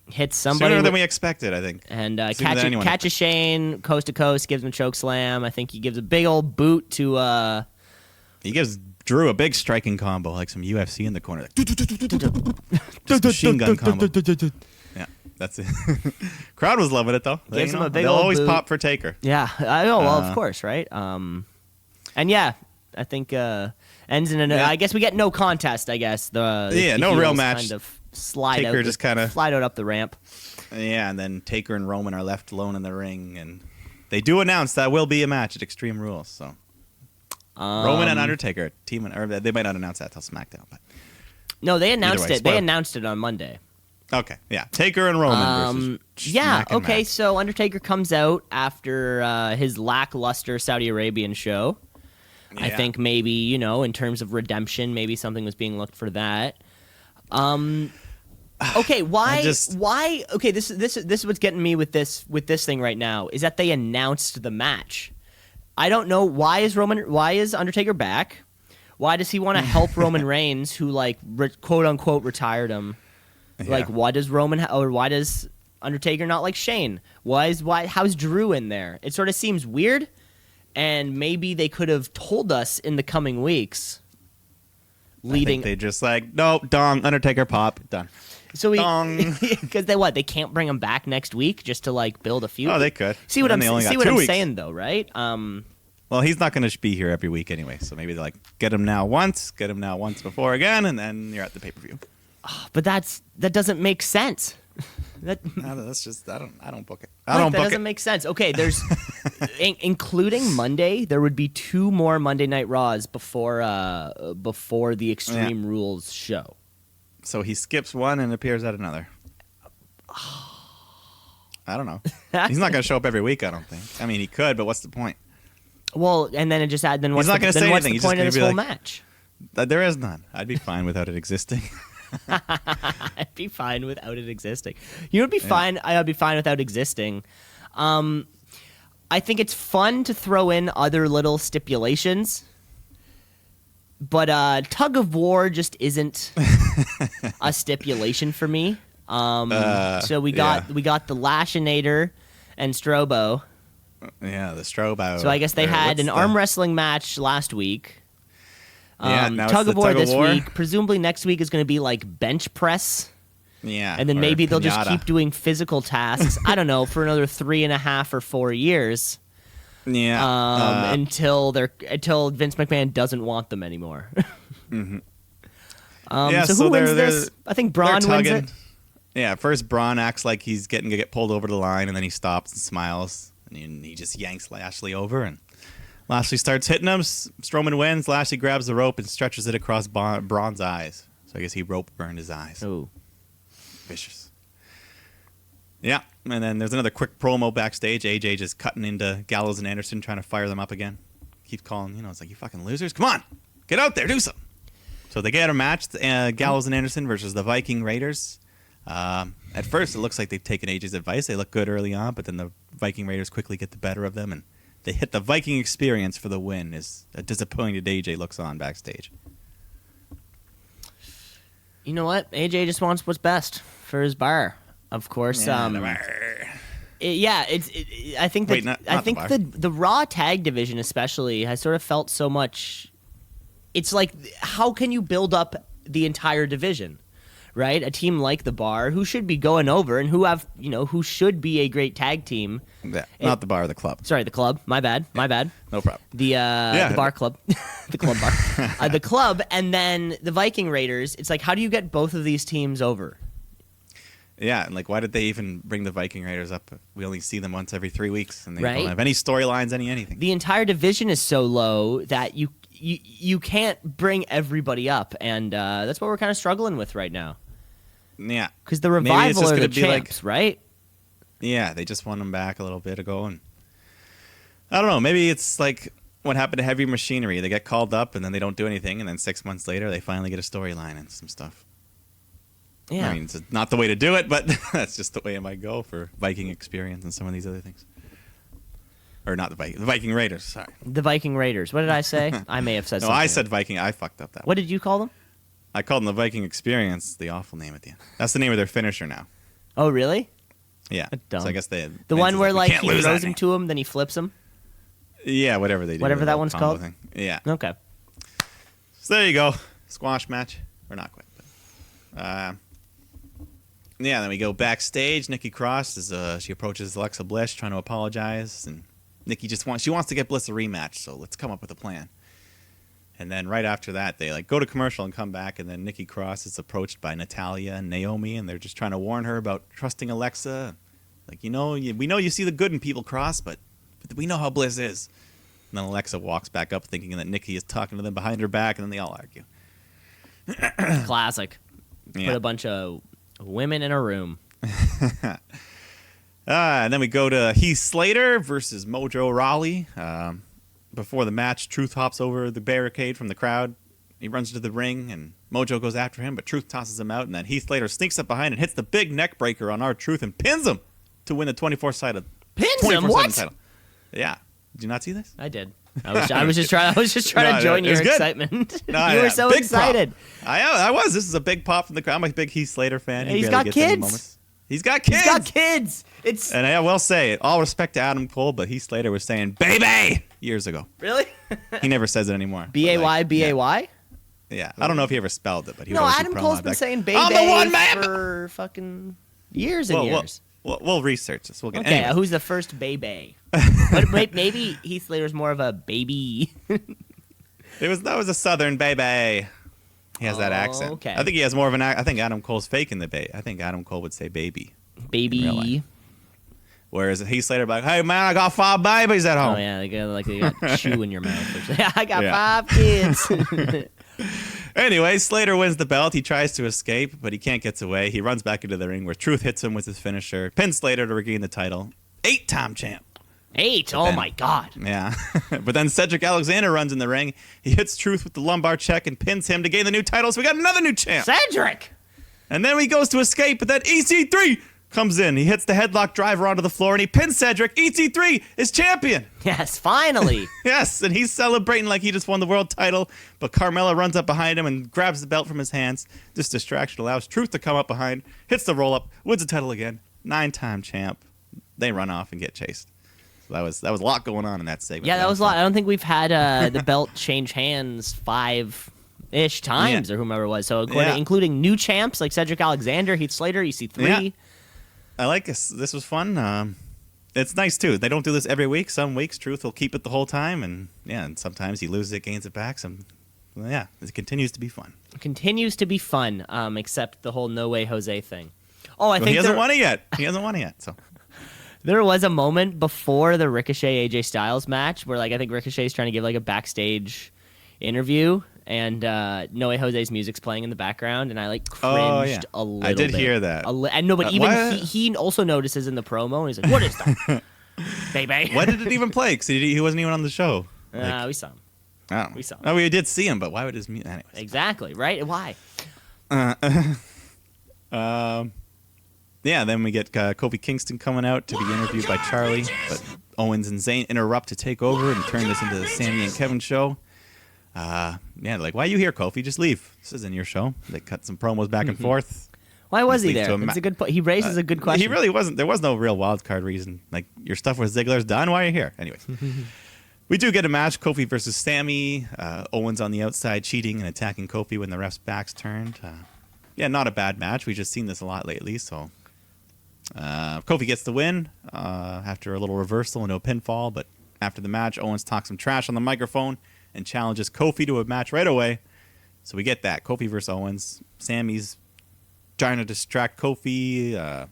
hits somebody sooner than we expected. I think, and catches Shane coast to coast, gives him a choke slam. I think he gives a big old boot to. He gives Drew a big striking combo, like some UFC in the corner, like, machine gun combo. Yeah, that's it. Crowd was loving it though. Gives him a big They'll old always boot. pop for Taker. Yeah, of course, right? And yeah, I think ends in I guess we get no contest. I guess the no real match. Kind of slide Taker out, just kind of slide out up the ramp. Yeah, and then Taker and Roman are left alone in the ring, and they do announce that will be a match at Extreme Rules. So Roman and Undertaker teaming, or they might not announce that till SmackDown, but no, they announced it. They announced it on Monday. Okay, yeah, Taker and Roman versus okay, Mac. so Undertaker comes out after his lackluster Saudi Arabian show. Yeah. I think maybe, in terms of redemption, maybe something was being looked for that. Okay, why? Okay, this is what's getting me with this thing right now is that they announced the match. I don't know why is Undertaker back? Why does he want to help Roman Reigns, who quote unquote retired him? Yeah. Like, why does Undertaker not like Shane? How's Drew in there? It sort of seems weird. And maybe they could have told us in the coming weeks. I think they just nope, dong, Undertaker pop, done. So because they can't bring him back next week just to build a feud. Oh, they could. See what I'm saying though, right? Well, he's not going to be here every week anyway, so maybe they're get him now once before again, and then you're at the pay-per-view. But that doesn't make sense. That's just I don't book it. That doesn't make sense. Okay, there's including Monday, there would be 2 more Monday Night Raws before the Extreme Rules show. So he skips one and appears at another. I don't know. He's not going to show up every week. I don't think. I mean, he could, but what's the point? Well, and then it just had. Then what's he's not going to say anything. What's the point of this whole match? There is none. I'd be fine without it existing. I'd be fine without it existing. You would be fine. I'd be fine without existing. I think it's fun to throw in other little stipulations, but tug of war just isn't a stipulation for me. So we got the Lashinator and Strobo. Yeah, the Strobo. So I guess they had an arm wrestling match last week. Now tug of war this week. Presumably next week is going to be bench press. Yeah. And then maybe they'll just keep doing physical tasks. I don't know, for another 3.5 or 4 years. Yeah. Until Vince McMahon doesn't want them anymore. Mm-hmm. So who wins this? I think Braun wins it. Yeah, first Braun acts like he's getting to get pulled over the line, and then he stops and smiles, and he just yanks Lashley over, and Lashley starts hitting him. Strowman wins. Lashley grabs the rope and stretches it across Braun's eyes. So I guess he rope burned his eyes. Ooh. Vicious. Yeah, and then there's another quick promo backstage. AJ just cutting into Gallows and Anderson, trying to fire them up again. Keeps calling, it's like, you fucking losers. Come on, get out there, do something. So they get a match, Gallows and Anderson versus the Viking Raiders. At first, it looks like they've taken AJ's advice. They look good early on, but then the Viking Raiders quickly get the better of them, and they hit the Viking Experience for the win as a disappointed AJ looks on backstage. You know what? AJ just wants what's best for his bar, of course. Yeah, I think that the Raw tag division especially has sort of felt so much. It's like, how can you build up the entire division, right? A team like the Bar, who should be going over and who should be a great tag team. Yeah, not the Bar, the Club. Sorry, the Club. My bad. No problem. The Bar Club, the Club Bar, the Club, and then the Viking Raiders. It's like, how do you get both of these teams over? Yeah, and why did they even bring the Viking Raiders up? We only see them once every 3 weeks, and they right? don't have any storylines, anything. The entire division is so low that you can't bring everybody up, and that's what we're kind of struggling with right now. Yeah, because the Revival are the champs, right? Yeah, they just won them back a little bit ago, and I don't know. Maybe it's like what happened to Heavy Machinery. They get called up, and then they don't do anything, and then 6 months later, they finally get a storyline and some stuff. Yeah, I mean, it's not the way to do it, but that's just the way it might go for Viking Experience and some of these other things. Or not the Viking Raiders, sorry. The Viking Raiders. What did I say? I may have said something. No, I said Viking. I fucked up that What did you call them? I called them the Viking Experience, the awful name at the end. That's the name of their finisher now. Oh, really? Yeah. Dumb. So I guess they... The one where, he throws him to him, then he flips him? Yeah, whatever they do. Whatever that one's called? Thing. Yeah. Okay. So there you go. Squash match. Or not quite, but... yeah, then we go backstage. Nikki Cross, she approaches Alexa Bliss, trying to apologize, and Nikki wants to get Bliss a rematch, so let's come up with a plan. And then right after that, they go to commercial and come back, and then Nikki Cross is approached by Natalya and Naomi, and they're just trying to warn her about trusting Alexa. We know you see the good in people, Cross, but we know how Bliss is. And then Alexa walks back up thinking that Nikki is talking to them behind her back, and then they all argue. Classic. Yeah. Put a bunch of women in a room. And then we go to Heath Slater versus Mojo Rawley. Before the match, Truth hops over the barricade from the crowd. He runs into the ring, and Mojo goes after him, but Truth tosses him out, and then Heath Slater sneaks up behind and hits the big neck breaker on R-Truth and pins him to win the 24/7 title. Yeah. Did you not see this? I did. I was just trying to join your excitement. No, you were so big excited. Pop. I was. This is a big pop from the crowd. I'm a big Heath Slater fan. He's got kids. He's got kids. He's got kids. And I will say, all respect to Adam Cole, but Heath Slater was saying "baby" years ago. Really? He never says it anymore. B-A-Y, B-A-Y? Yeah. I don't know if he ever spelled it, but he No, would Adam Cole's been saying "baby" for fucking years and years. We'll research this. We'll get okay, anyway. Who's the first baby? But maybe Heath Slater's more of a baby. That was a Southern baby. He has that accent. Okay. I think he has more of an accent. I think Adam Cole's faking the baby. I think Adam Cole would say baby. Baby. Whereas Heath Slater be like, hey man, I got 5 babies at home. Oh yeah, they got chew in your mouth. I got 5 kids. Anyway, Slater wins the belt. He tries to escape, but he can't get away. He runs back into the ring where Truth hits him with his finisher, pins Slater to regain the title. 8-time champ. 8? Oh my God. Yeah. But then Cedric Alexander runs in the ring. He hits Truth with the lumbar check and pins him to gain the new title. So we got another new champ. Cedric. And then he goes to escape, but then EC3 comes in. He hits the headlock driver onto the floor and he pins Cedric. EC3 is champion. Yes, finally. Yes, and he's celebrating like he just won the world title. But Carmella runs up behind him and grabs the belt from his hands. This distraction allows Truth to come up behind, hits the roll up, wins the title again. 9-time champ. They run off and get chased. So that was a lot going on in that segment. Yeah, that was a lot. I don't think we've had the belt change hands 5-ish times or whomever it was. So including new champs like Cedric Alexander, Heath Slater, EC3. Yeah. I like this. This was fun. It's nice too. They don't do this every week. Some weeks Truth will keep it the whole time, and sometimes he loses it, gains it back. It continues to be fun. It continues to be fun, except the whole No Way Jose thing. I think he hasn't won it yet. He hasn't won it yet. So there was a moment before the Ricochet AJ Styles match where like I think Ricochet's trying to give like a backstage interview, and No Way Jose's music's playing in the background, and I like cringed a little bit. I did hear that. And no, but even he also notices in the promo, and he's like, "What is that, baby?" Why did it even play? Because he wasn't even on the show. We saw him. Oh. We saw him. Oh, we did see him, but why would his music? Anyways. Exactly, right? Why? Yeah, then we get Kofi Kingston coming out to be interviewed by Charlie, but Owens and Zayn interrupt to take over and turn this into the Sammy and Kevin show. Yeah, like, why are you here, Kofi? Just leave. This isn't your show. They cut some promos back and forth. Why was he there? It's a good point. He raises a good question. He really wasn't. There was no real wild card reason. Like, your stuff with Ziggler's done. Why are you here? Anyways. We do get a match, Kofi versus Sammy. Owens on the outside cheating and attacking Kofi when the ref's back's turned. Yeah, not a bad match. We've just seen this a lot lately. So Kofi gets the win after a little reversal and no pinfall. But after the match, Owens talks some trash on the microphone and challenges Kofi to a match right away. So we get that. Kofi versus Owens. Sammy's trying to distract Kofi.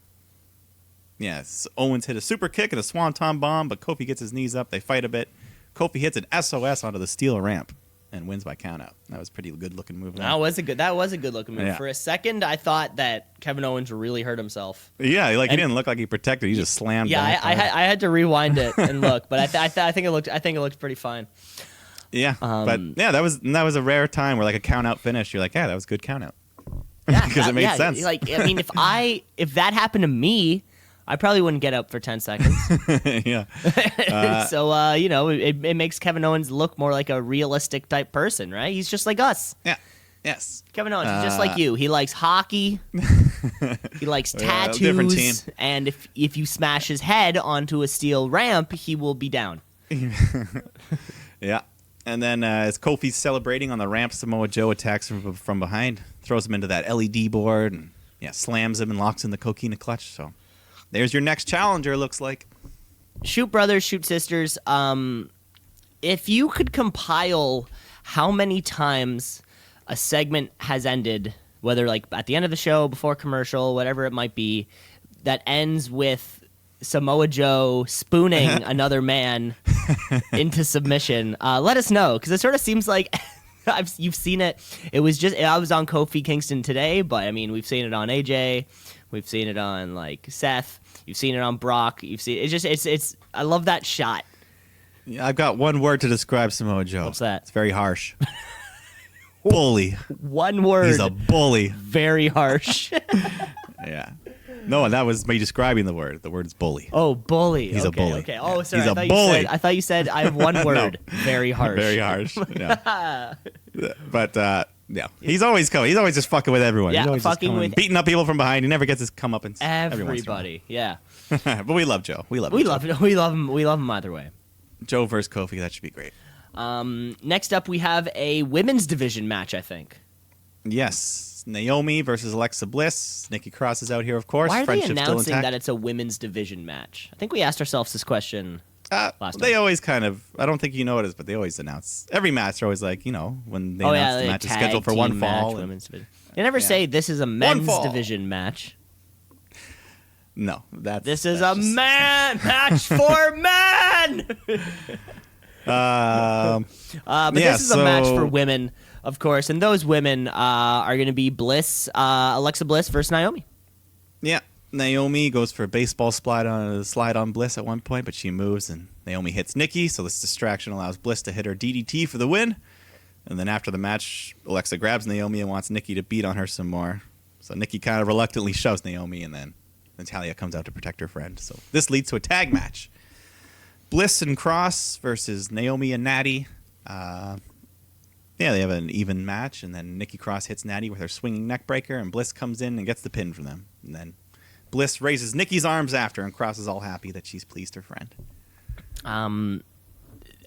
Yes, Owens hit a super kick and a swanton bomb, but Kofi gets his knees up. They fight a bit. Kofi hits an SOS onto the steel ramp and wins by countout. That was a pretty good looking move. That was a good looking move. Yeah. For a second, I thought that Kevin Owens really hurt himself. Yeah, he didn't look like he protected. He just slammed. Yeah, I had to rewind it and look, but I think it looked pretty fine. Yeah, but yeah, that was a rare time where like a count out finish. You're like, yeah, that was a good count out. Yeah, because it made sense. Like, I mean, if that happened to me, I probably wouldn't get up for 10 seconds. Yeah. So it makes Kevin Owens look more like a realistic type person, right? He's just like us. Yeah. Yes. Kevin Owens is just like you. He likes hockey. He likes tattoos. Different team. And if you smash his head onto a steel ramp, he will be down. Yeah. And then as Kofi's celebrating on the ramp, Samoa Joe attacks him from behind, throws him into that LED board, and slams him and locks in the coquina clutch. So there's your next challenger, looks like. Shoot brothers, shoot sisters. If you could compile how many times a segment has ended, whether like at the end of the show, before commercial, whatever it might be, that ends with Samoa Joe spooning another man into submission, let us know, because it sort of seems like you've seen it. It was just I was on Kofi Kingston today, but I mean we've seen it on AJ, we've seen it on like Seth, you've seen it on Brock, you've seen it's I love that shot. Yeah, I've got one word to describe Samoa Joe. What's that? It's very harsh. Bully. One word. He's a bully. Very harsh. Yeah. No, that was me describing the word. The word is bully. Oh, bully. He's a bully. Okay. Oh, sorry. He's a bully. I thought you said I have one word. No. Very harsh. Very harsh. Yeah. But yeah, he's always coming. He's always just fucking with everyone. Yeah, he's always fucking with beating up people from behind. He never gets his comeuppance. Everybody. Yeah. But we love Joe. We love him. We love him either way. Joe versus Kofi. That should be great. Next up, we have a women's division match, I think. Yes. Naomi versus Alexa Bliss. Nikki Cross is out here, of course. Why are they announcing that it's a women's division match? I think we asked ourselves this question last time. They always kind of, I don't think you know it, but they always announce. Every match, they're always like, when they announce the match is scheduled for one fall. They never say this is a men's division match. No. This is a man match for men! But this is a match for women, of course, and those women are going to be Alexa Bliss versus Naomi. Yeah, Naomi goes for a baseball slide on Bliss at one point, but she moves and Naomi hits Nikki, so this distraction allows Bliss to hit her DDT for the win. And then after the match, Alexa grabs Naomi and wants Nikki to beat on her some more. So Nikki kind of reluctantly shoves Naomi, and then Natalya comes out to protect her friend. So this leads to a tag match. Bliss and Cross versus Naomi and Natty. They have an even match, and then Nikki Cross hits Natty with her swinging neck breaker, and Bliss comes in and gets the pin from them. And then Bliss raises Nikki's arms after, and Cross is all happy that she's pleased her friend.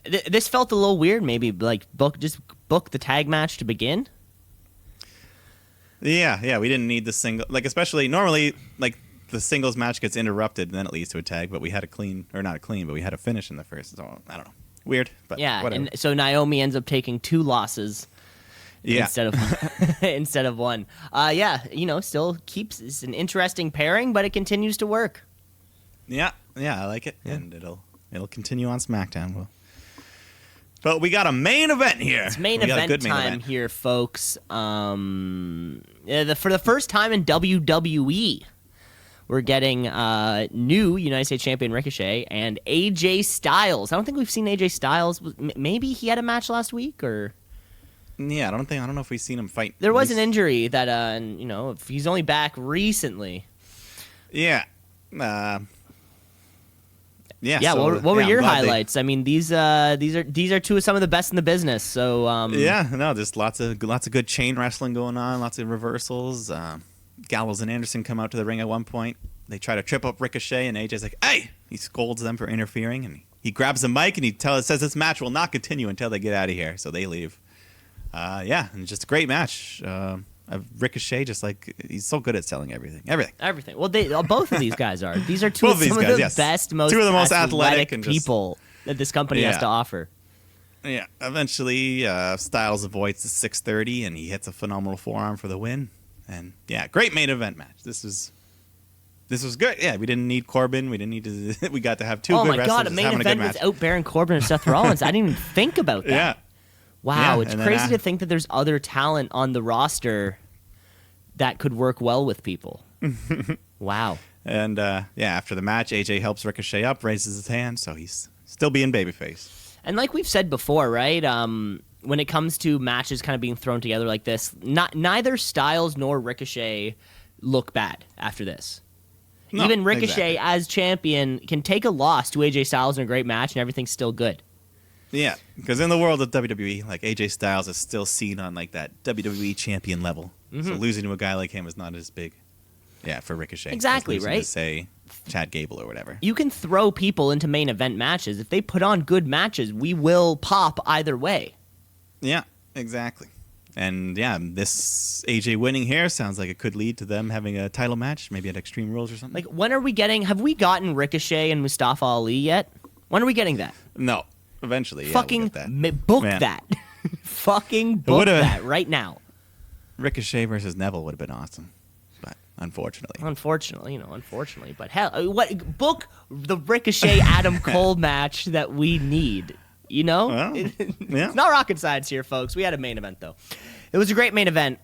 This felt a little weird. Maybe like book the tag match to begin. Yeah, we didn't need the single. Like especially normally, like the singles match gets interrupted, and then it leads to a tag. But we had we had a finish in the first. So I don't know. Weird, but yeah, whatever. And so Naomi ends up taking 2 losses instead of instead of one. Yeah, still keeps it's an interesting pairing, but it continues to work. Yeah, I like it, and it'll continue on SmackDown. But we got a main event here. It's main event time here, folks. For the first time in WWE, we're getting new United States Champion Ricochet and AJ Styles. I don't think we've seen AJ Styles. Maybe he had a match last week, or yeah, I don't know if we've seen him fight. There was an injury that if he's only back recently. Yeah. Yeah. What were your highlights? I mean, these are two of some of the best in the business. So there's lots of good chain wrestling going on, lots of reversals. Gallows and Anderson come out to the ring at one point. They try to trip up Ricochet, and AJ's like, "Hey!" He scolds them for interfering, and he grabs the mic and says this match will not continue until they get out of here. So they leave. And just a great match. Ricochet, just like he's so good at selling everything. Well, both of these guys are. These are two of the best, most athletic people that this company has to offer. Yeah. Eventually, Styles avoids the 630, and he hits a phenomenal forearm for the win. And great main event match. This was good. Yeah, we didn't need Corbin. We didn't need to. We got to have two good wrestlers. Oh my god, a main event without Baron Corbin and Seth Rollins. I didn't even think about that. Yeah. Wow, it's crazy to think that there's other talent on the roster that could work well with people. Wow. And after the match, AJ helps Ricochet up, raises his hand, so he's still being babyface. And like we've said before, right? When it comes to matches kind of being thrown together like this, neither Styles nor Ricochet look bad after this. No, even Ricochet as champion can take a loss to AJ Styles in a great match and everything's still good. Yeah, because in the world of WWE, like AJ Styles is still seen on like that WWE champion level. Mm-hmm. So losing to a guy like him is not as big. Yeah, for Ricochet. Exactly, right? To say Chad Gable or whatever. You can throw people into main event matches. If they put on good matches, we will pop either way. Yeah, exactly. And this AJ winning here sounds like it could lead to them having a title match, maybe at Extreme Rules or something. Like, when are we getting? Have we gotten Ricochet and Mustafa Ali yet? When are we getting that? No. Eventually, fucking we'll book that. Fucking book that right now. Ricochet versus Neville would have been awesome, but unfortunately. But hell, book the Ricochet Adam Cole match that we need. Well, It's not rocket science here, folks. We had a main event though. It was a great main event.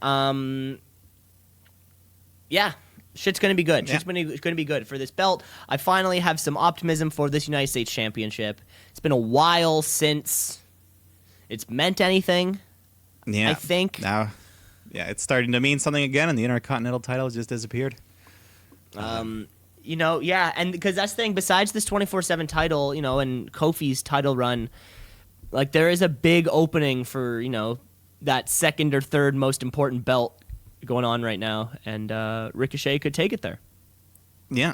Shit's going to be good. Shit's going to be good for this belt. I finally have some optimism for this United States Championship. It's been a while since it's meant anything. Yeah. I think. Now, it's starting to mean something again, and the Intercontinental title just disappeared. And because that's the thing, besides this 24/7 title, and Kofi's title run, like there is a big opening for, that second or third most important belt going on right now, and Ricochet could take it there. Yeah.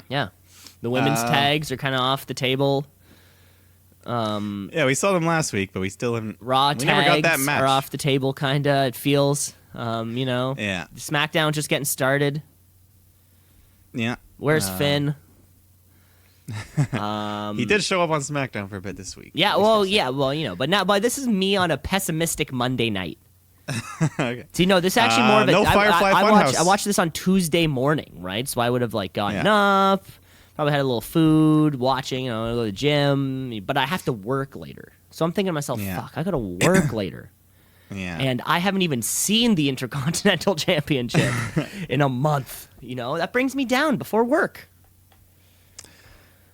The women's tags are kind of off the table. We saw them last week, but we still haven't. Raw tags never got that match. Are off the table, kind of. It feels, Yeah. Smackdown just getting started. Yeah. Where's Finn? He did show up on SmackDown for a bit this week. But this is me on a pessimistic Monday night. Okay. See, this actually more of a. No Firefly Funhouse. I watched this on Tuesday morning, right? So I would have gotten up, probably had a little food, watching, go to the gym, but I have to work later. So I'm thinking to myself, fuck, I got to work later. Yeah. And I haven't even seen the Intercontinental Championship in a month. That brings me down before work.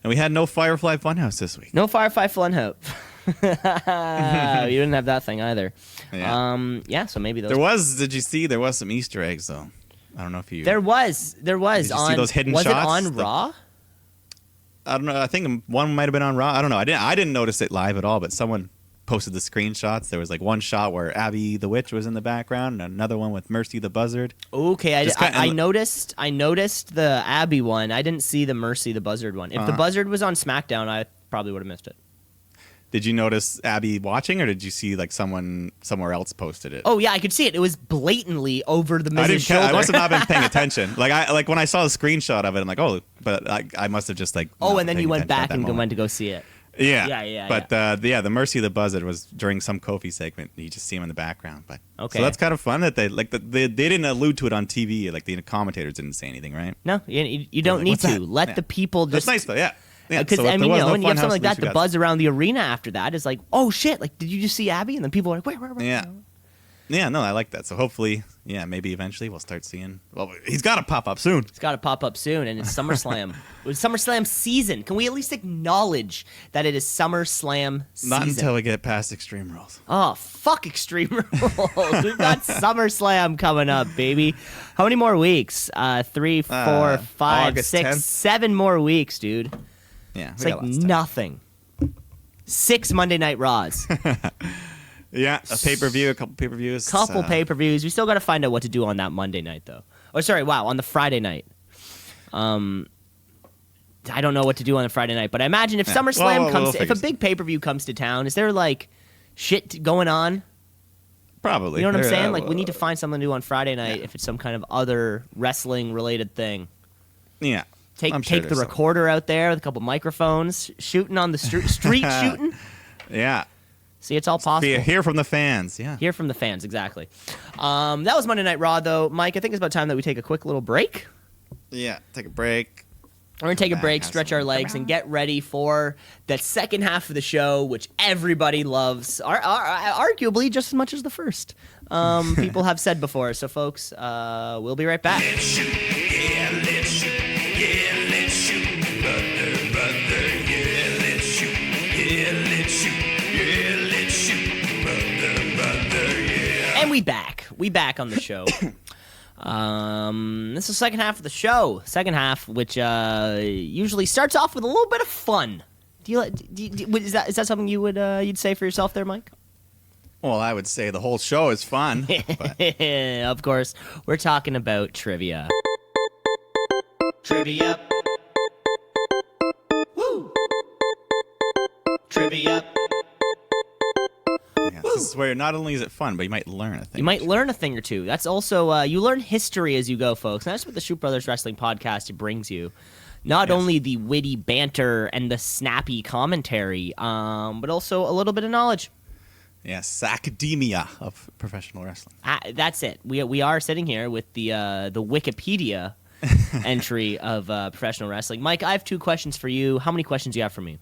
And we had no Firefly Funhouse this week. No Firefly Funhouse. You didn't have that thing either. Yeah. So maybe those. There was. Did you see? There was some Easter eggs though. I don't know if you. There was. Did you see those hidden shots? Was it on Raw? I don't know. I think one might have been on Raw. I don't know. I didn't notice it live at all. But someone posted the screenshots. There was one shot where Abby the Witch was in the background, and another one with Mercy the Buzzard. Okay, I noticed the Abby one. I didn't see the Mercy the Buzzard one. If the Buzzard was on SmackDown, I probably would have missed it. Did you notice Abby watching, or did you see someone somewhere else posted it? Oh yeah, I could see it. It was blatantly over the Miz's shoulder. I must have not been paying attention. When I saw the screenshot of it, I'm like, oh, but I must have just and then you went back and went to go see it. Yeah. But the Mercy of the Buzzard was during some Kofi segment. You just see him in the background. But okay. So that's kind of fun that they didn't allude to it on TV. Like the commentators didn't say anything, right? No, you don't need to. Let the people just. That's nice though. Yeah. Because so I mean, when you have something like that, the guys. buzz around the arena after that is like, oh shit! Like, did you just see Abby? And then people are like, wait. Yeah, no, I like that. So hopefully, maybe eventually we'll start seeing. Well, he's got to pop up soon. It's got to pop up soon, and it's SummerSlam. It's SummerSlam season. Can we at least acknowledge that it is SummerSlam season? Not until we get past Extreme Rules. Oh, fuck Extreme Rules. We've got SummerSlam coming up, baby. How many more weeks? 3, 4, 5, August 6, 10th. 7 more weeks, dude. Yeah, it's like nothing. 6 Monday Night Raws. Yeah, a pay-per-view, a couple pay-per-views. Couple pay-per-views. We still got to find out what to do on that Monday night, though. On the Friday night. I don't know what to do on the Friday night, but I imagine if SummerSlam comes, if a big pay-per-view comes to town, is there like shit going on? Probably. You know what I'm saying? Like we need to find something to do on Friday night if it's some kind of other wrestling-related thing. Yeah. Take the recorder out there with a couple microphones, shooting on the street shooting. Yeah. See, it's all possible. Hear from the fans, yeah. Hear from the fans, exactly. That was Monday Night Raw, though. Mike, I think it's about time that we take a quick little break. Yeah, take a break. We're going to take a break, stretch our legs, and get ready for that second half of the show, which everybody loves, arguably just as much as the first. People have said before. So, folks, we'll be right back. Let's shoot. Yeah, let's shoot. Yeah, let's shoot. Brother, yeah, let's shoot. Yeah, let's shoot. Yeah, let's shoot. Brother, yeah. And we back on the show. This is the second half of the show. Second half, which usually starts off with a little bit of fun. Is that something you'd say for yourself there, Mike? Well, I would say the whole show is fun. But... Of course, we're talking about trivia. Trivia. Woo! Trivia. Yeah, this is where not only is it fun, but you might learn a thing. You might learn a thing or two. That's also, you learn history as you go, folks. And that's what the Shoot Brothers Wrestling Podcast brings you. Not only the witty banter and the snappy commentary, but also a little bit of knowledge. Yes, academia of professional wrestling. That's it. We are sitting here with the Wikipedia entry of professional wrestling. Mike, I have 2 questions for you. How many questions do you have for me?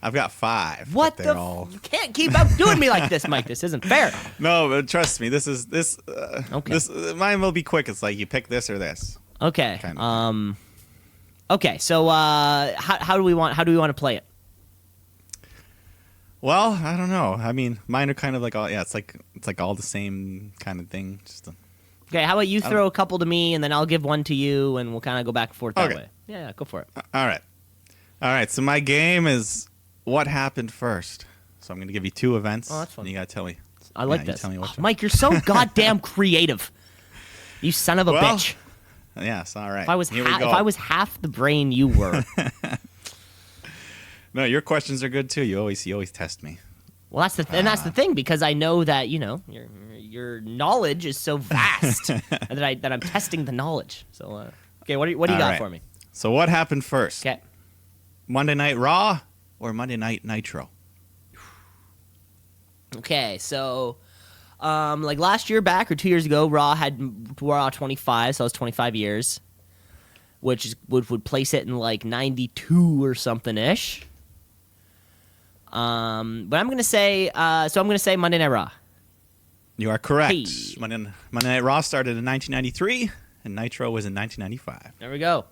I've got 5. What the? You can't keep up doing me like this, Mike. This isn't fair. No, but trust me. This. Okay. This mine will be quick. It's like you pick this or this. Okay. Kind of. Okay. So how do we want to play it? Well, I don't know. I mean, mine are kind of like all. Yeah, it's like all the same kind of thing. Okay. How about you throw a couple to me, and then I'll give one to you, and we'll kind of go back and forth that way. Yeah. Go for it. All right. So my game is what happened first. So I'm going to give you 2 events. Oh, that's fun. And you got to tell me. I like this. Tell me what Mike, you're so goddamn creative. You son of a bitch. Yes, all right. If I was half the brain you were. No, your questions are good too. You always test me. Well, that's the thing, because I know that your knowledge is so vast that I'm testing the knowledge. So okay, what do you got for me? So what happened first? Okay. Monday Night Raw or Monday Night Nitro? Okay, so like last year back or 2 years ago, Raw had Raw 25, so it was 25 years, which would place it in like 92 or something ish. But I'm gonna say Monday Night Raw. You are correct. Hey. Monday Night Raw started in 1993, and Nitro was in 1995. There we go.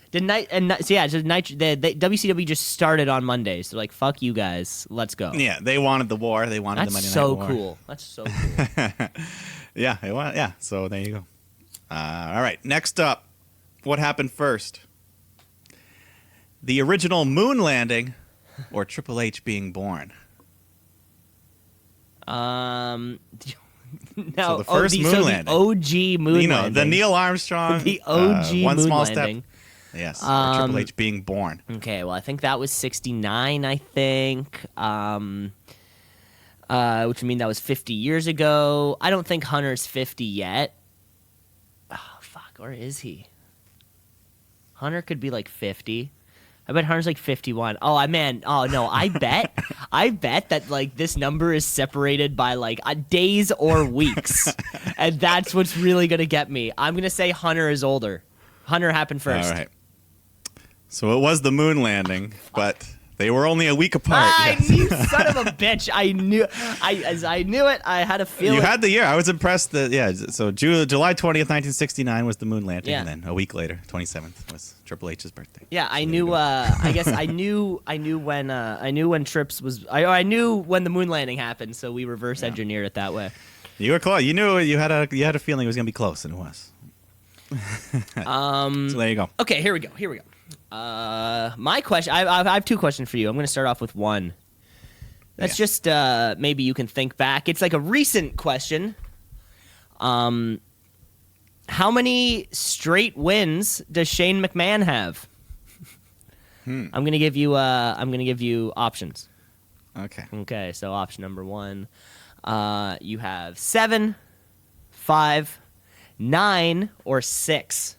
The WCW just started on Mondays. They're like, "Fuck you guys, let's go." Yeah, they wanted the war. They wanted the Monday Night War. Cool. That's so cool. Yeah. So there you go. All right. Next up, what happened first? The original moon landing, or Triple H being born? No, so the first moon landing. The OG moon landing. The Neil Armstrong. The OG one moon small landing. Step. Yes, or Triple H being born. Okay, well, I think that was 69, I think. Which would mean that was 50 years ago. I don't think Hunter's 50 yet. Oh, fuck, or is he? Hunter could be like 50. I bet Hunter's like 51. Oh, no, I bet that like this number is separated by like days or weeks, and that's what's really gonna get me. I'm gonna say Hunter is older. Hunter happened first. All right. So it was the moon landing, but they were only a week apart. You son of a bitch! I knew it. I had a feeling. You had the year. I was impressed that So July 20th, 1969 was the moon landing, and then a week later, 27th was Triple H's birthday. Yeah, I knew. I guess I knew when Trips was. I knew when the moon landing happened. So we reverse engineered it that way. You were close. You knew you had a feeling it was gonna be close, and it was. So there you go. Okay, here we go. My question. I have two questions for you. I'm going to start off with one. That's just maybe you can think back. It's like a recent question. How many straight wins does Shane McMahon have? I'm going to give you options. Okay. Okay. So option number 1, you have 7, 5, 9, or 6.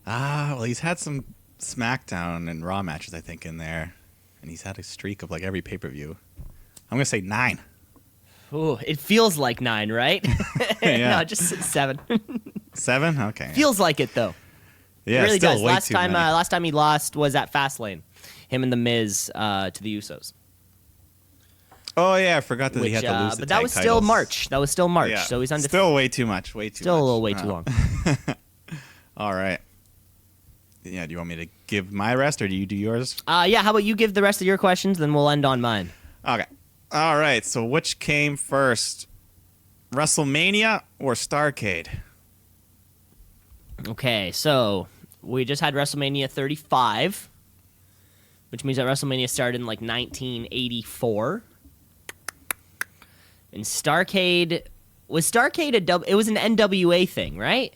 Well, he's had some SmackDown and Raw matches, I think, in there, and he's had a streak of like every pay-per-view. I'm gonna say 9. Ooh, it feels like 9, right? Yeah. No, just 7. 7? Okay. Feels like it though. Yeah, it really still does. way Last too time, many. last time he lost was at Fastlane, him and the Miz to the Usos. Oh yeah, I forgot that he had to lose the but that tag was still titles. March. That was still March. Yeah. So he's undefeated. Still way too much. Way too. Still much. a little way too long. All right. Yeah, do you want me to give my rest, or do you do yours? Yeah, how about you give the rest of your questions, then we'll end on mine. Okay. All right, so which came first, WrestleMania or Starrcade? Okay, so we just had WrestleMania 35, which means that WrestleMania started in like 1984. And Starrcade, was Starrcade it was an NWA thing, right?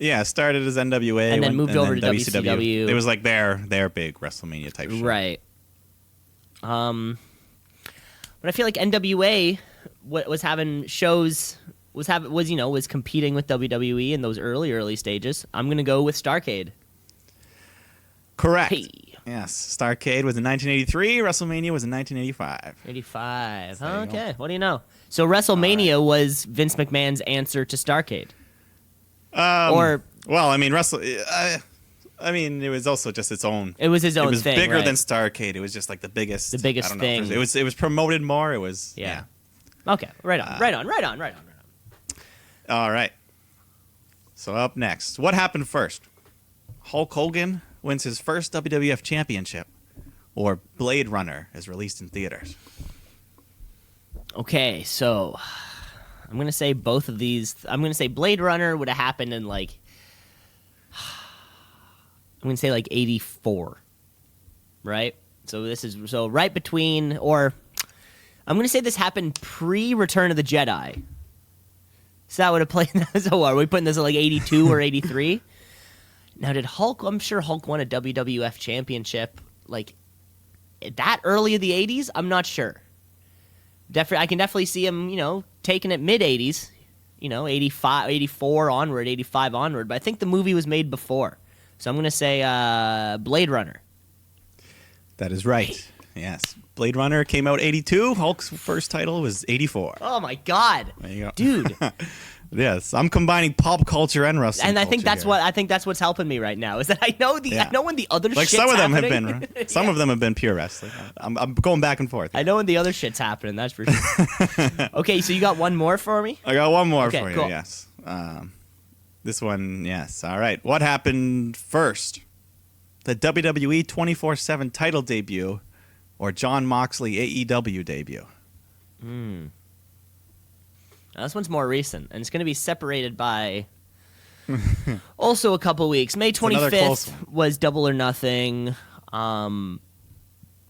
Yeah, it started as NWA and then moved over to WCW. It was like their big WrestleMania type show. Right. But I feel like NWA was having shows was competing with WWE in those early stages. I'm gonna go with Starrcade. Correct. Hey. Yes, Starrcade was in 1983. WrestleMania was in 1985. 85. So there you go. Okay. What do you know? So WrestleMania was Vince McMahon's answer to Starrcade. Well, I mean, it was also just its own. It was his own thing. It was bigger right? than Starrcade. It was just like the biggest. The biggest I don't thing. know, it was promoted more. It was. Yeah. Okay. Right on. All right. So up next, what happened first? Hulk Hogan wins his first WWF Championship, or Blade Runner is released in theaters. Okay, so I'm going to say both of these. I'm going to say Blade Runner would have happened in like, I'm going to say like 84, right? So right between, or I'm going to say this happened pre-Return of the Jedi. So that would have played, so are we putting this at like 82 or 83? Now I'm sure Hulk won a WWF championship like that early in the 80s? I'm not sure. I can definitely see him, taking it mid-80s, 85, 84 onward, 85 onward. But I think the movie was made before. So I'm going to say Blade Runner. That is right. Yes. Blade Runner came out 82. Hulk's first title was 84. Oh, my God. There you go. Dude. Yes. I'm combining pop culture and wrestling And I think culture that's what's helping me right now is that I know when the other like shit's some of them happening. Some of them have been pure wrestling. I'm going back and forth. I know when the other shit's happening, that's for sure. Okay, so you got one more for me? I got one more Okay, for you, cool. yes. This one, yes. All right. What happened first? The WWE 24/7 title debut or Jon Moxley AEW debut? Now, this one's more recent, and it's going to be separated by also a couple weeks. May 25th was Double or Nothing,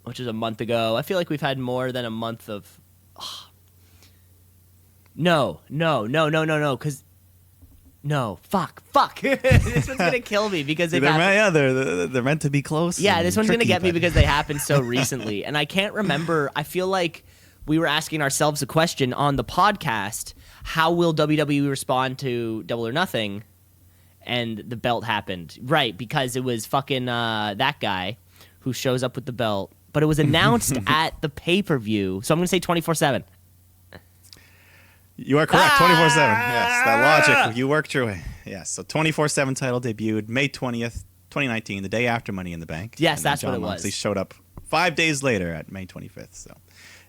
which is a month ago. I feel like we've had more than a month of... No, because... No, fuck. This one's going to kill me because they're meant to be close. Yeah, this one's going to get me because they happened so recently. And I can't remember. I feel like we were asking ourselves a question on the podcast, how will WWE respond to Double or Nothing? and the belt happened. Right, because it was fucking that guy who shows up with the belt. But it was announced at the pay-per-view. So I'm going to say 24/7. You are correct. 24/7. Yes, that logic. You worked your way. Yes. So 24/7 title debuted May 20th, 2019, the day after Money in the Bank. Yes, that's what it was. He showed up 5 days later at May 25th. So,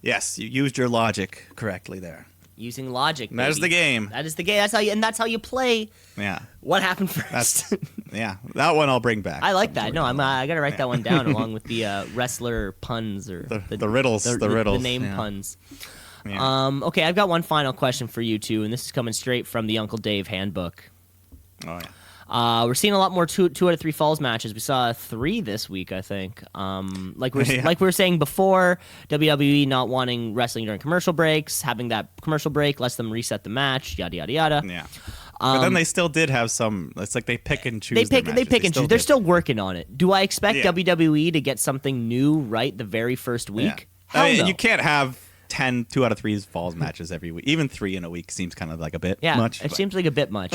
yes, you used your logic correctly there. Using logic. That is the game. That is the game. That's how you play. Yeah. What happened first? That one I'll bring back. I like that. No, I got to write that one down along with the wrestler puns or the riddles. The name puns. Yeah. Okay, I've got one final question for you two, and this is coming straight from the Uncle Dave handbook. Oh yeah. We're seeing a lot more 2 out of 3 falls matches. We saw 3 this week, I think. Like we were saying before, WWE not wanting wrestling during commercial breaks, having that commercial break lets them reset the match, yada yada yada. Yeah. But then they still did have some. It's like they pick and choose. They pick and choose. They're still working on it. Do I expect WWE to get something new right the very first week? Yeah. I mean, you can't have 10 2 out of 3 falls matches every week. Even 3 in a week seems kind of like a bit much. It seems like a bit much.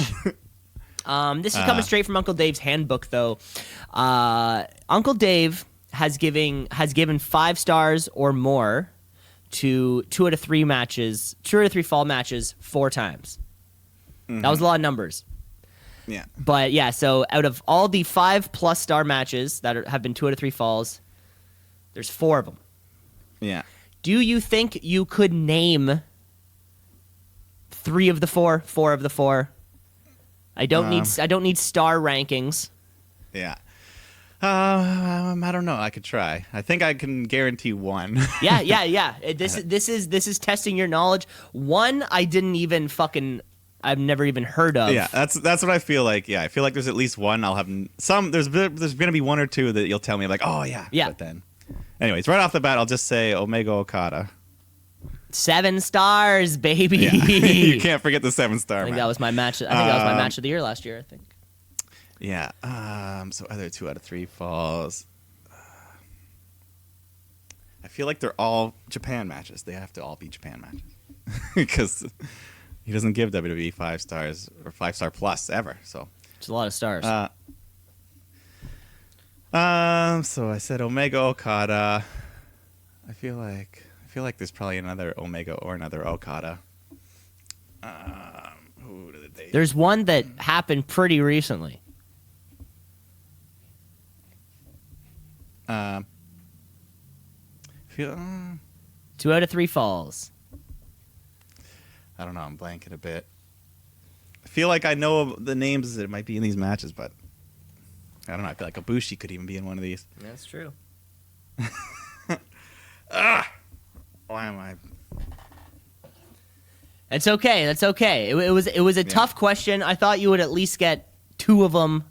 This is coming straight from Uncle Dave's handbook, though. Uncle Dave has given 5 stars or more to 2 out of 3 matches, 2 out of 3 fall matches 4 times. Mm-hmm. That was a lot of numbers. Yeah. But yeah, so out of all the 5+ star matches that have been 2 out of 3 falls, there's 4 of them. Yeah. Do you think you could name 3 of the 4, 4 of the 4? I don't need star rankings. Yeah. I don't know. I could try. I think I can guarantee 1. Yeah. This is testing your knowledge. 1 I've never even heard of. Yeah, that's what I feel like. Yeah, I feel like there's at least 1. I'll have some. There's gonna be 1 or 2 that you'll tell me like, oh yeah. But then, anyways, right off the bat, I'll just say Omega Okada. 7 stars, baby. Yeah. You can't forget the 7-star. I think that was my match. I think that was my match of the year last year. I think. Yeah. So other 2 out of 3 falls. I feel like they're all Japan matches. They have to all be Japan matches because he doesn't give WWE 5 stars or 5-star plus ever. So it's a lot of stars. So I said Omega Okada. I feel like there's probably another Omega or another Okada. Who did they? There's one that happened pretty recently. 2 out of 3 falls. I don't know. I'm blanking a bit. I feel like I know the names that might be in these matches, but I don't know. I feel like Ibushi could even be in one of these. That's true. Why am I? It's okay. That's okay. It was a tough question. I thought you would at least get 2 of them.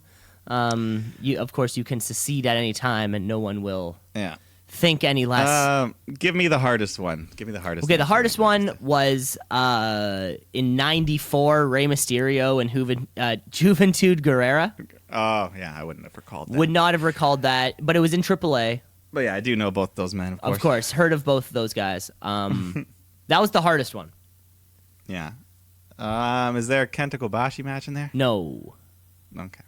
Of course, you can secede at any time, and no one will think any less. Give me the hardest one. Okay, the hardest one was in '94, Rey Mysterio and Juventud Guerrera. Oh yeah, I wouldn't have recalled that. Would not have recalled that, but it was in AAA. But yeah, I do know both those men, of course. Of course, heard of both of those guys. That was the hardest one. Yeah. Is there a Kenta Kobashi match in there? No. Okay.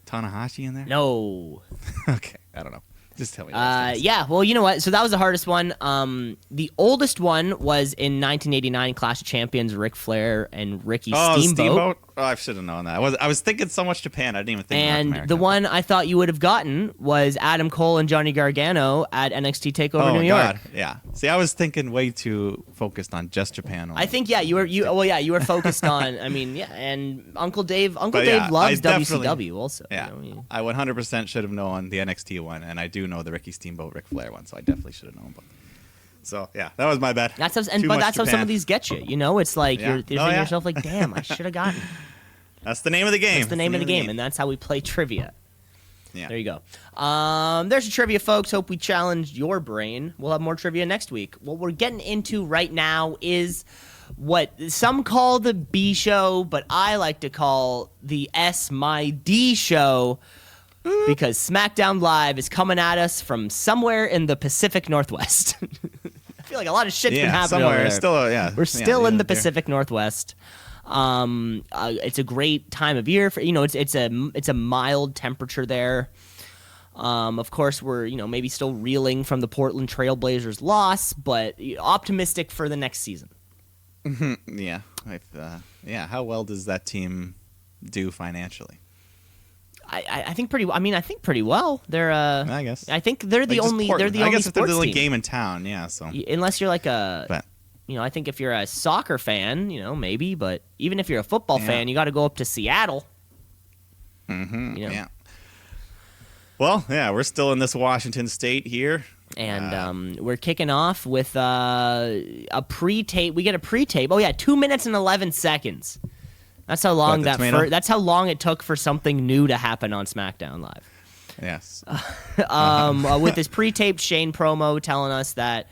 Tanahashi in there? No. Okay, I don't know. Just tell me. Yeah, well, you know what? So that was the hardest one. The oldest one was in 1989 Clash of Champions, Ric Flair and Ricky Steamboat. Oh, I should have known that. I was thinking so much Japan, I didn't even think And North America. The one I thought you would have gotten was Adam Cole and Johnny Gargano at NXT TakeOver New York. God, yeah. See, I was thinking way too focused on just Japan. I think you were focused on. I mean, yeah, and Uncle Dave loves WCW also. Yeah, you know? I 100% should have known the NXT one, and I do know the Ricky Steamboat Ric Flair one, so I definitely should have known both. So yeah, that was my bad. That's how some of these get you. You know, it's like you're thinking to yourself like, "Damn, I should have gotten." That's the name of the game. That's the name of the game, and that's how we play trivia. Yeah. There you go. There's your trivia, folks. Hope we challenged your brain. We'll have more trivia next week. What we're getting into right now is what some call the B show, but I like to call the S My D show. Because Smackdown Live is coming at us from somewhere in the Pacific Northwest. I feel like a lot of shit's been happening over there. We're still in the Pacific Northwest. It's a great time of year for it's a mild temperature there. Of course, we're maybe still reeling from the Portland Trailblazers loss, but optimistic for the next season. Yeah, How well does that team do financially? I think pretty. I mean, I think pretty well. They're. I guess. I think they're the only. They're the only. I guess if they're the only team. game in town, yeah. So unless you're like a. But, I think if you're a soccer fan, maybe. But even if you're a football fan, you got to go up to Seattle. Yeah. Well, yeah, we're still in this Washington State here. And we're kicking off with a pre-tape. We get a pre-tape. Oh, yeah, 2 minutes and 11 seconds. That's how long that's how long it took for something new to happen on Smackdown Live. Yes. With this pre-taped Shane promo telling us that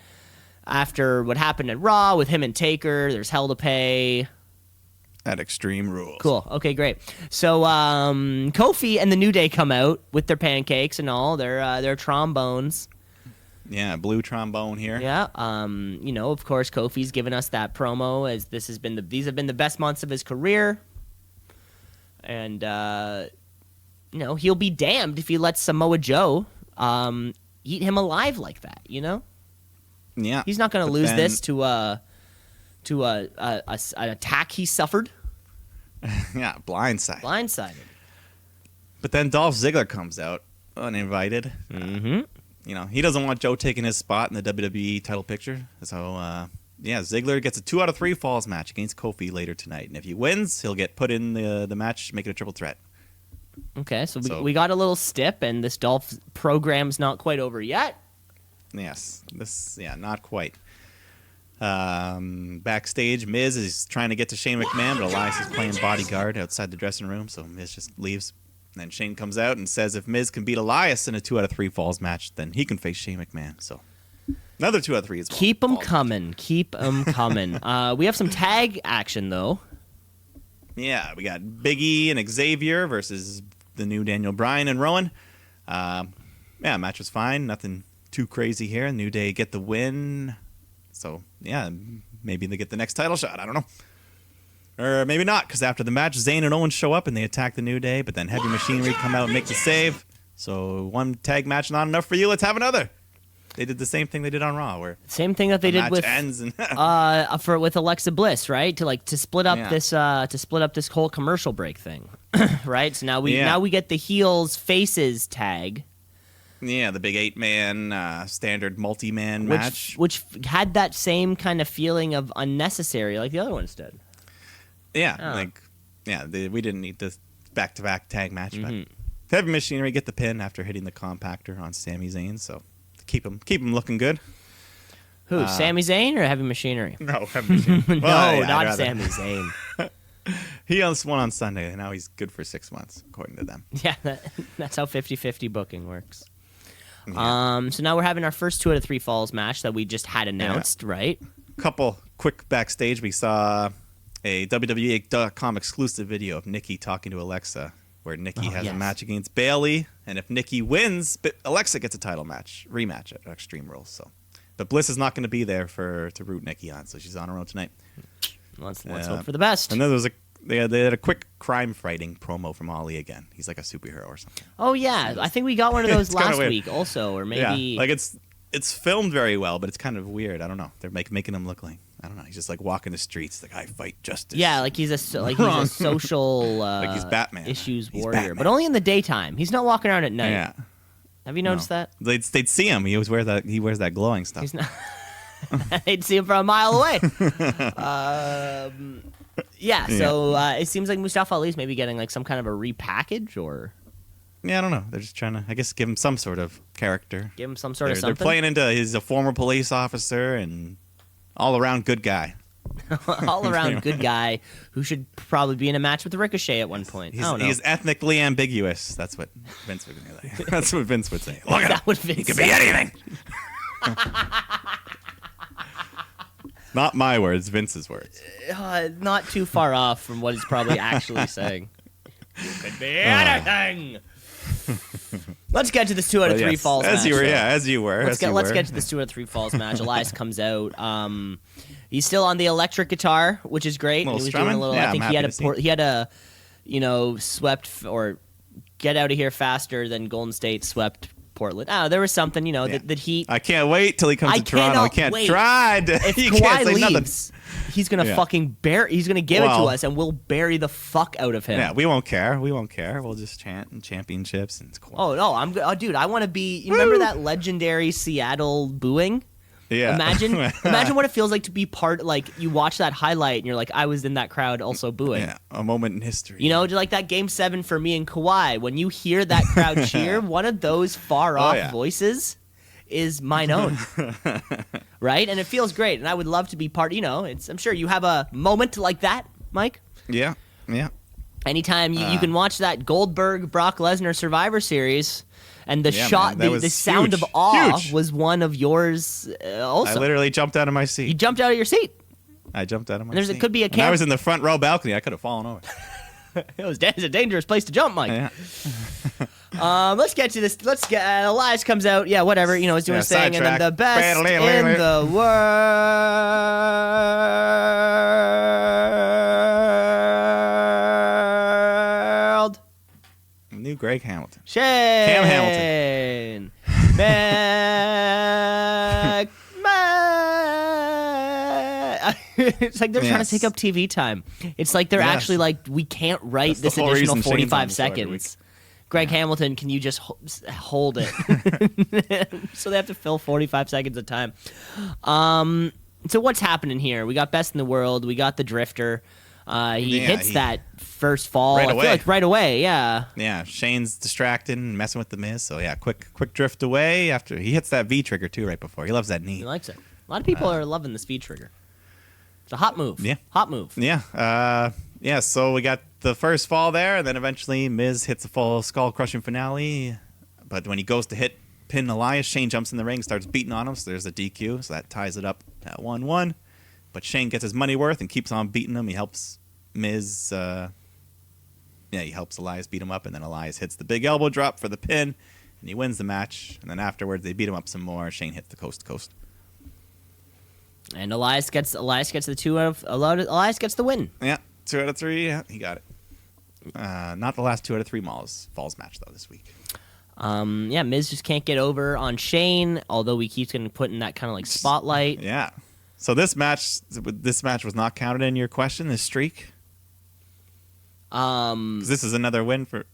after what happened at Raw with him and Taker, there's hell to pay. At Extreme Rules. Cool. Okay, great. So Kofi and the New Day come out with their pancakes and all their trombones. Yeah, blue trombone here. Yeah. Of course, Kofi's given us that promo as these have been the best months of his career, and he'll be damned if he lets Samoa Joe eat him alive like that. Yeah. He's not going to lose this to an attack he suffered. Yeah, blindsided. But then Dolph Ziggler comes out uninvited. Mm-hmm. He doesn't want Joe taking his spot in the WWE title picture. So, Ziggler gets a 2 out of 3 falls match against Kofi later tonight. And if he wins, he'll get put in the match, make it a triple threat. Okay, so we got a little stip, and this Dolph program's not quite over yet. Yes, not quite. Backstage, Miz is trying to get to Shane McMahon, but Elias is playing bodyguard outside the dressing room, so Miz just leaves. And then Shane comes out and says if Miz can beat Elias in a 2 out of 3 falls match, then he can face Shane McMahon. So another 2 out of 3 as well. Keep them coming. Keep them coming. We have some tag action, though. Yeah, we got Big E and Xavier versus the new Daniel Bryan and Rowan. Match was fine. Nothing too crazy here. New Day get the win. So, yeah, maybe they get the next title shot. I don't know. Or maybe not, because after the match, Zayn and Owens show up and they attack the New Day, but then Heavy Machinery come out and make the save. So one tag match not enough for you. Let's have another. They did the same thing they did on Raw, where same thing that they did with ends and with Alexa Bliss, right? To split up this whole commercial break thing, right? So now we get the heels faces tag. Yeah, the big 8-man standard multi-man match, which had that same kind of feeling of unnecessary, like the other ones did. Yeah, we didn't need this back-to-back tag match, but Heavy Machinery get the pin after hitting the compactor on Sami Zayn, so keep him looking good. Who, Sami Zayn or Heavy Machinery? No, Heavy Machinery. Not Sami Zayn. He won on Sunday, and now he's good for 6 months, according to them. Yeah, that's how 50-50 booking works. Yeah. So now we're having our first 2 out of 3 falls match that we just had announced, right? Couple quick backstage. We saw a WWE.com exclusive video of Nikki talking to Alexa, where Nikki has a match against Bayley, and if Nikki wins, Alexa gets a title rematch at Extreme Rules. So, but Bliss is not going to be there to root Nikki on, so she's on her own tonight. Let's hope for the best. And then they had a quick crime fighting promo from Ali again. He's like a superhero or something. Oh yeah, I think we got one of those last week also, or maybe it's filmed very well, but it's kind of weird. I don't know. They're making him look like, I don't know. He's just like walking the streets, like I fight justice. Yeah, like he's a social like he's Batman issues warrior, but only in the daytime. He's not walking around at night. Yeah. Have you noticed that? They'd see him. He wears that glowing stuff. He's not. They'd see him from a mile away. So it seems like Mustafa Ali's maybe getting like some kind of a repackage or. Yeah, I don't know. They're just trying to, I guess, give him some sort of character. Give him some sort of something. They're playing into he's a former police officer and all-around good guy. All-around good guy who should probably be in a match with Ricochet at one point. He's ethnically ambiguous. That's what Vince would say. That's what Vince would say. Look at him. He could be anything. Not my words, Vince's words. Not too far off from what he's probably actually saying. You could be anything. Let's get to this 2 out of 3 falls match. As you were. Let's get to this 2 out of 3 falls match. Elias comes out. He's still on the electric guitar, which is great. Little He was strumming? doing a little. Yeah, I think I'm happy to see. he had a, swept or get out of here faster than Golden State swept Portland. There was something, that Heat. I can't wait till he comes to Toronto. cannot I can't wait. try. If You can't Kawhi say nothing. leaves, he's gonna Yeah. fucking he's gonna give it to us, and we'll bury the fuck out of him. Yeah, we won't care. We'll just chant and championships and it's cool. Oh no, dude, I want to be. You remember that legendary Seattle booing? yeah. Imagine what it feels like to be part. Like you watch that highlight and you're like, I was in that crowd also booing. Yeah, a moment in history. Just like that Game 7 for me and Kawhi. When you hear that crowd cheer, one of those far off voices is mine own, right? And it feels great. And I would love to be part. I'm sure you have a moment like that, Mike. Yeah. Anytime you can watch that Goldberg Brock Lesnar Survivor Series. And the shot, man, the sound huge. of awe Huge. was one of yours also. I literally jumped out of my You seat. jumped out of your seat. I jumped out of my It seat. could be a And I was in the front row balcony. I could have fallen over. It's a dangerous place to jump, Mike. Yeah. Let's get to this. Elias comes out. Yeah, whatever. He's doing his thing. And then the best in the world. New Greg Hamilton. Cam Hamilton. It's like they're trying to take up TV time. It's like they're actually like, we can't write That's the this whole additional reason Shane's on 45 the show every week. seconds. Greg Hamilton, can you just hold it? So they have to fill 45 seconds of time. So what's happening here? We got best in the world. We got the drifter. He hits that first fall. Right I away. feel like right away, yeah. Yeah, Shane's distracted and messing with the Miz. So yeah, quick drift away after he hits that V trigger too right before. He loves that knee. He likes it. A lot of people are loving this V trigger. It's a hot move. Yeah. Hot move. Yeah. So we got the first fall there, and then eventually Miz hits a full skull crushing finale. But when he goes to pin Elias, Shane jumps in the ring, starts beating on him. So there's a DQ. So that ties it up at 1-1. But Shane gets his money worth and keeps on beating him. He helps Miz. He helps Elias beat him up, and then Elias hits the big elbow drop for the pin, and he wins the match. And then afterwards, they beat him up some more. Shane hits the coast to coast. And Elias gets the Elias gets the win. Yeah, 2 out of 3. Yeah, he got it. Not the last 2 out of 3 falls match though this week. Miz just can't get over on Shane, although we keep getting put in that kind of like spotlight. Yeah. So this match was not counted in your question. This streak. 'Cause this is another win for.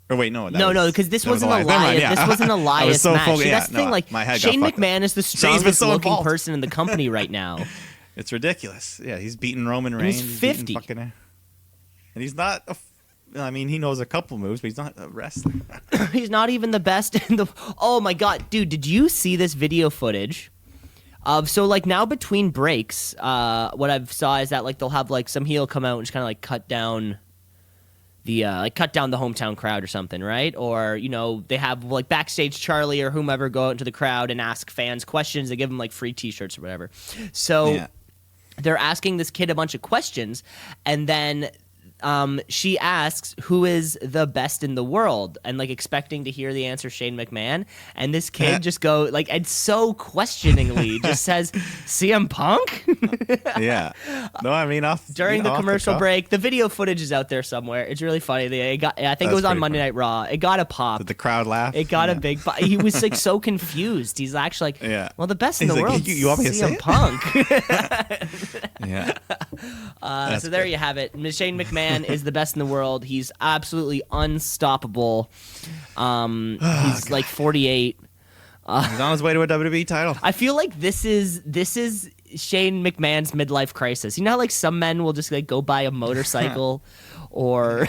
Or wait, no. Because this wasn't Elias. Never mind, yeah. This wasn't I was Elias so match. focused- That's the thing. Like my head got Shane fucked McMahon up. is the Shane's been strongest so looking involved. person in the company right now. It's ridiculous. Yeah, he's beating Roman Reigns. He's beating 50. and he's not. He knows a couple moves, but he's not a wrestler. He's not even the best in the. Oh my god, dude! Did you see this video footage? So like now between breaks, what I've saw is that like they'll have like some heel come out and just kind of like cut down the hometown crowd or something, right? Or they have like backstage Charlie or whomever go out into the crowd and ask fans questions. They give them like free T-shirts or whatever. So they're asking this kid a bunch of questions, and then she asks who is the best in the world, and like expecting to hear the answer Shane McMahon, and this kid just go like, and so questioningly just says CM Punk. Yeah. No, I mean During the commercial break, the video footage is out there somewhere. It's really funny. I think it was on Monday Night Raw. It got a pop. Did the crowd laugh? It got a big pop. He was like so confused. He's actually like, well, the best in the world you want me to say CM Punk. Yeah. So there you have it. Shane McMahon is the best in the world. He's absolutely unstoppable. He's like 48. He's on his way to a WWE title. I feel like this is Shane McMahon's midlife crisis. You know how like some men will just like go buy a motorcycle or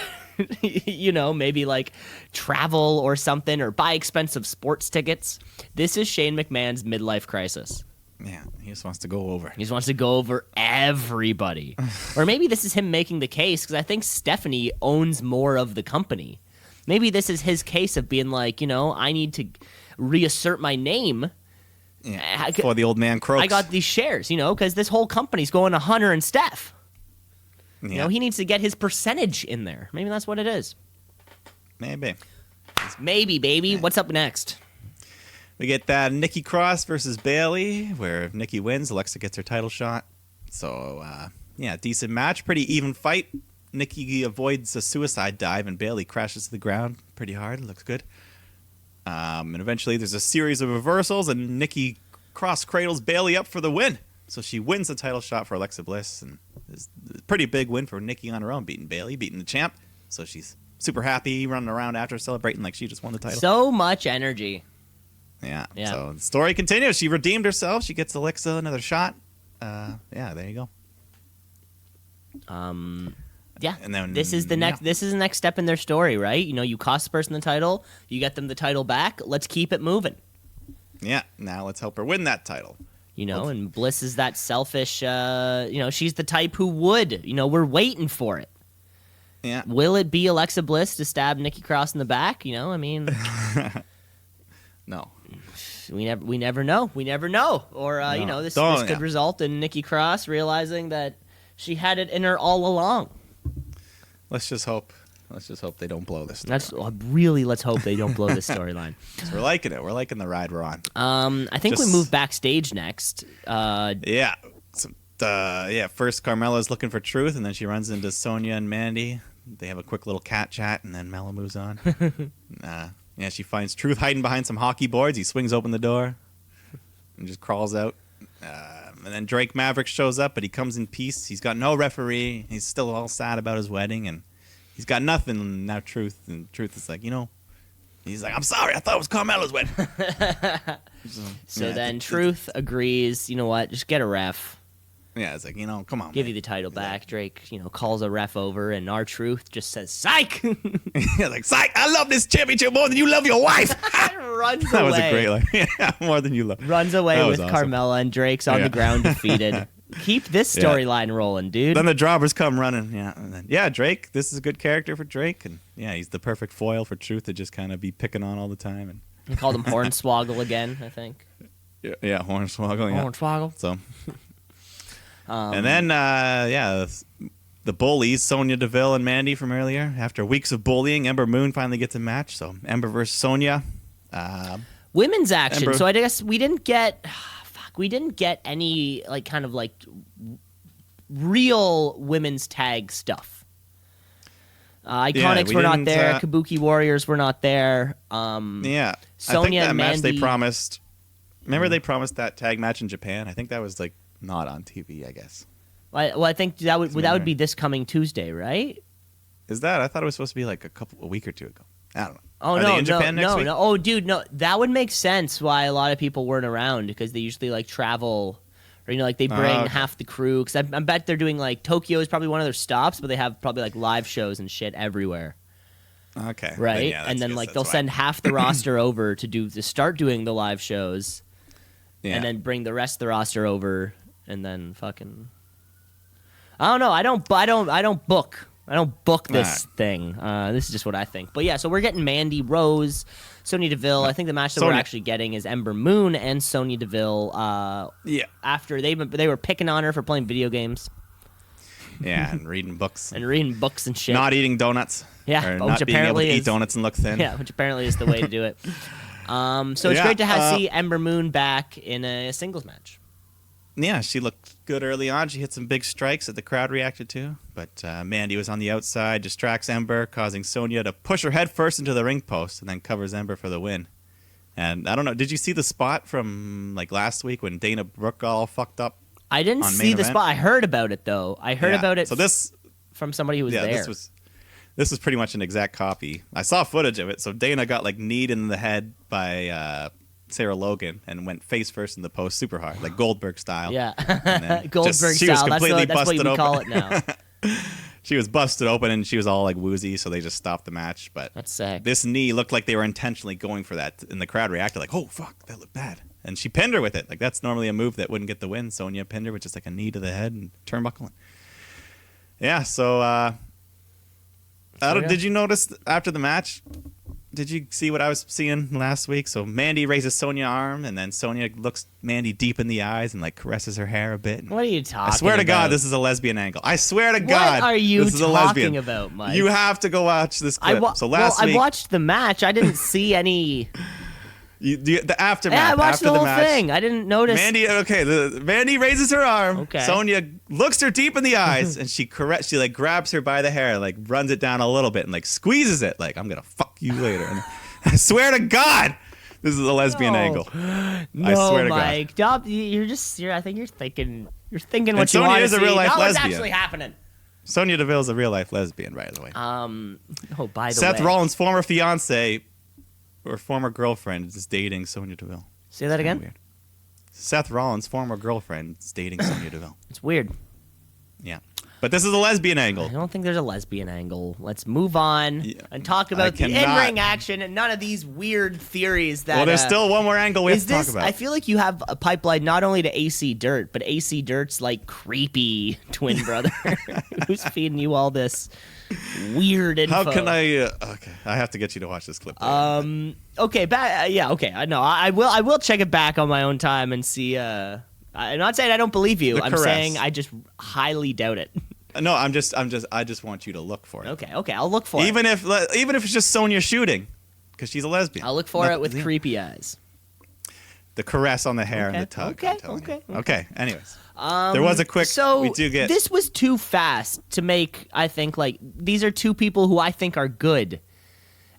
maybe like travel or something or buy expensive sports tickets. This is Shane McMahon's midlife crisis. Yeah, he just wants to go over. He just wants to go over everybody. Or maybe this is him making the case, because I think Stephanie owns more of the company. Maybe this is his case of being like, I need to reassert my name. Yeah, for the old man croaks. I got these shares, because this whole company's going to Hunter and Steph. Yeah. He needs to get his percentage in there. Maybe that's what it is. Maybe. Maybe, baby. What's up next? We get that Nikki Cross versus Bailey, where if Nikki wins, Alexa gets her title shot. So, decent match. Pretty even fight. Nikki avoids a suicide dive, and Bailey crashes to the ground pretty hard. Looks good. And eventually there's a series of reversals, and Nikki cross-cradles Bailey up for the win. So she wins the title shot for Alexa Bliss, and it's a pretty big win for Nikki on her own, beating Bailey, beating the champ. So she's super happy, running around after, celebrating like she just won the title. So much energy. Yeah. So the story continues. She redeemed herself. She gets Alexa another shot. There you go. Yeah, and then this is the next. This is the next step in their story, right? You cost the person the title, you get them the title back. Let's keep it moving. Yeah, now let's help her win that title. And Bliss is that selfish. She's the type who would. We're waiting for it. Yeah. Will it be Alexa Bliss to stab Nikki Cross in the back? I mean, no. We never know. We never know. Or this could result in Nikki Cross realizing that she had it in her all along. Let's just hope they don't blow this. Let's hope they don't blow this storyline. We're liking it. We're liking the ride we're on. I think we move backstage next. Yeah. First Carmella's looking for truth, and then she runs into Sonya and Mandy. They have a quick little cat chat, and then Mella moves on. She finds Truth hiding behind some hockey boards. He swings open the door and just crawls out. And then Drake Maverick shows up, but he comes in peace. He's got no referee. He's still all sad about his wedding, and he's got nothing. And now Truth is like, he's like, I'm sorry, I thought it was Carmella's wedding. So then Truth agrees, you know what, just get a ref. Yeah, it's like, come on. Give you the title back. Drake, calls a ref over, and R-Truth just says, psych! Like, psych, I love this championship more than you love your wife. Runs that away. Was a great line. Yeah, more than you love. Runs away with awesome. Carmella, and Drake's on the ground defeated. Keep this storyline rolling, dude. Then the jobbers come running. Yeah, and then, Drake, this is a good character for Drake. And, he's the perfect foil for Truth to just kind of be picking on all the time. And he called him Hornswoggle again, I think. Yeah, Hornswoggle. Yeah. Hornswoggle. So... and then, the bullies, Sonya Deville and Mandy from earlier. After weeks of bullying, Ember Moon finally gets a match. So Ember versus Sonya. Women's action. Ember. So I guess we didn't get any real women's tag stuff. Iconics were not there. Kabuki Warriors were not there. Sonya I think that and match Mandy, they promised. Remember they promised that tag match in Japan? I think that was not on TV, I guess. I think that would be this coming Tuesday, right? Is that? I thought it was supposed to be a week or two ago. I don't know. Oh, Are no, they in Japan next week? no. Oh, dude, no. That would make sense why a lot of people weren't around, because they usually travel, or they bring half the crew. Because I bet they're doing Tokyo is probably one of their stops, but they have probably live shows and shit everywhere. Okay. Right, then, and then they'll send half the roster over to start doing the live shows, and then bring the rest of the roster over. And then fucking, I don't know. I don't book this thing. This is just what I think. But yeah, so we're getting Mandy Rose, Sonya Deville. I think the match that we're actually getting is Ember Moon and Sonya Deville. After they were picking on her for playing video games. Yeah, and reading books. and shit. Not eating donuts. Yeah, or which not being able apparently to eat donuts and look thin. Yeah, which apparently is the way to do it. So it's great to see Ember Moon back in a singles match. Yeah, she looked good early on. She hit some big strikes that the crowd reacted to. But Mandy was on the outside, distracts Ember, causing Sonya to push her head first into the ring post, and then covers Ember for the win. And I don't know, did you see the spot from last week when Dana Brooke got all fucked up? I didn't see the spot. I heard about it, though. I heard about it from somebody who was there. This was pretty much an exact copy. I saw footage of it. So Dana got kneed in the head by... Sarah Logan and went face first in the post super hard, like Goldberg style. Yeah, Goldberg style. That's what we call it now. She was busted open and she was all woozy, so they just stopped the match. But that's sick. This knee looked like they were intentionally going for that, and the crowd reacted like, "Oh fuck, that looked bad." And she pinned her with it. That's normally a move that wouldn't get the win. Sonya pinned her with just a knee to the head and turnbuckle. Yeah. So, did you notice after the match? Did you see what I was seeing last week? So Mandy raises Sonya's arm, and then Sonya looks Mandy deep in the eyes and caresses her hair a bit. What are you talking about? I swear to God, this is a lesbian angle. I swear to God, what are you this is a talking lesbian. about, Mike? You have to go watch this clip. So last week, I watched the match. I didn't see any. The aftermath. Yeah, I watched after the whole match, thing. I didn't notice. Mandy raises her arm. Okay. Sonya looks her deep in the eyes, and she like grabs her by the hair, like runs it down a little bit, and like squeezes it, like I'm gonna fuck you later. And I swear to God, this is a lesbian angle. No, I swear to Mike. Stop. I think you're thinking what Sonya you want to is see. a real life Not what's lesbian. actually happening. Sonya Deville is a real life lesbian, by the way. Oh, by the way. Seth Rollins' former fiance or former girlfriend is dating Sonya Deville. Say that again? Weird. Seth Rollins' former girlfriend is dating Sonya Deville. It's weird. Yeah. But this is a lesbian angle. I don't think there's a lesbian angle. Let's move on and talk about the cannot. in-ring action and none of these weird theories that... Well, there's still one more angle we have to talk about. I feel like you have a pipeline not only to AC Dirt, but AC Dirt's like creepy twin brother who's feeding you all this weird info. How can I... okay, I have to get you to watch this clip. Okay, okay. I know. I will check it back on my own time and see... I'm not saying I don't believe you. I'm saying I just highly doubt it. No, I just want you to look for it. Okay, I'll look for it. Even if it's just Sonya shooting, because she's a lesbian. I'll look for it with creepy eyes. The caress on the hair and the tug. Okay. Anyways, there was a quick. So we do get. This was too fast to make. I think like these are two people who I think are good.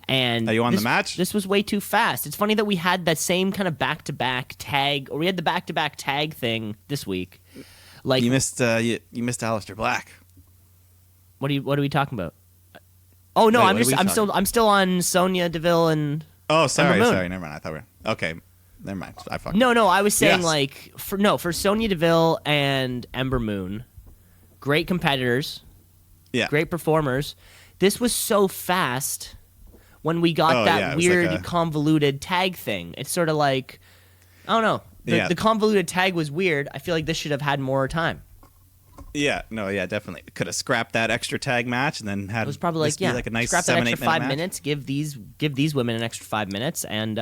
And are you on the match? This was way too fast. It's funny that we had that same kind of back-to-back tag, or we had the back-to-back tag thing this week. Like you missed Aleister Black. What are we talking about? Oh no, Wait, I'm still on Sonya Deville and sorry, Ember Moon. never mind. I thought okay, never mind. I fucked. No, I was saying Yes. for Sonya Deville and Ember Moon, great competitors, great performers. This was so fast when we got that weird like convoluted tag thing. It's sort of like I don't know. The convoluted tag was weird. I feel like this should have had more time. Yeah, definitely. Could have scrapped that extra tag match and then had it was probably like a nice scrap that extra 5 match. minutes. Give these women an extra 5 minutes, and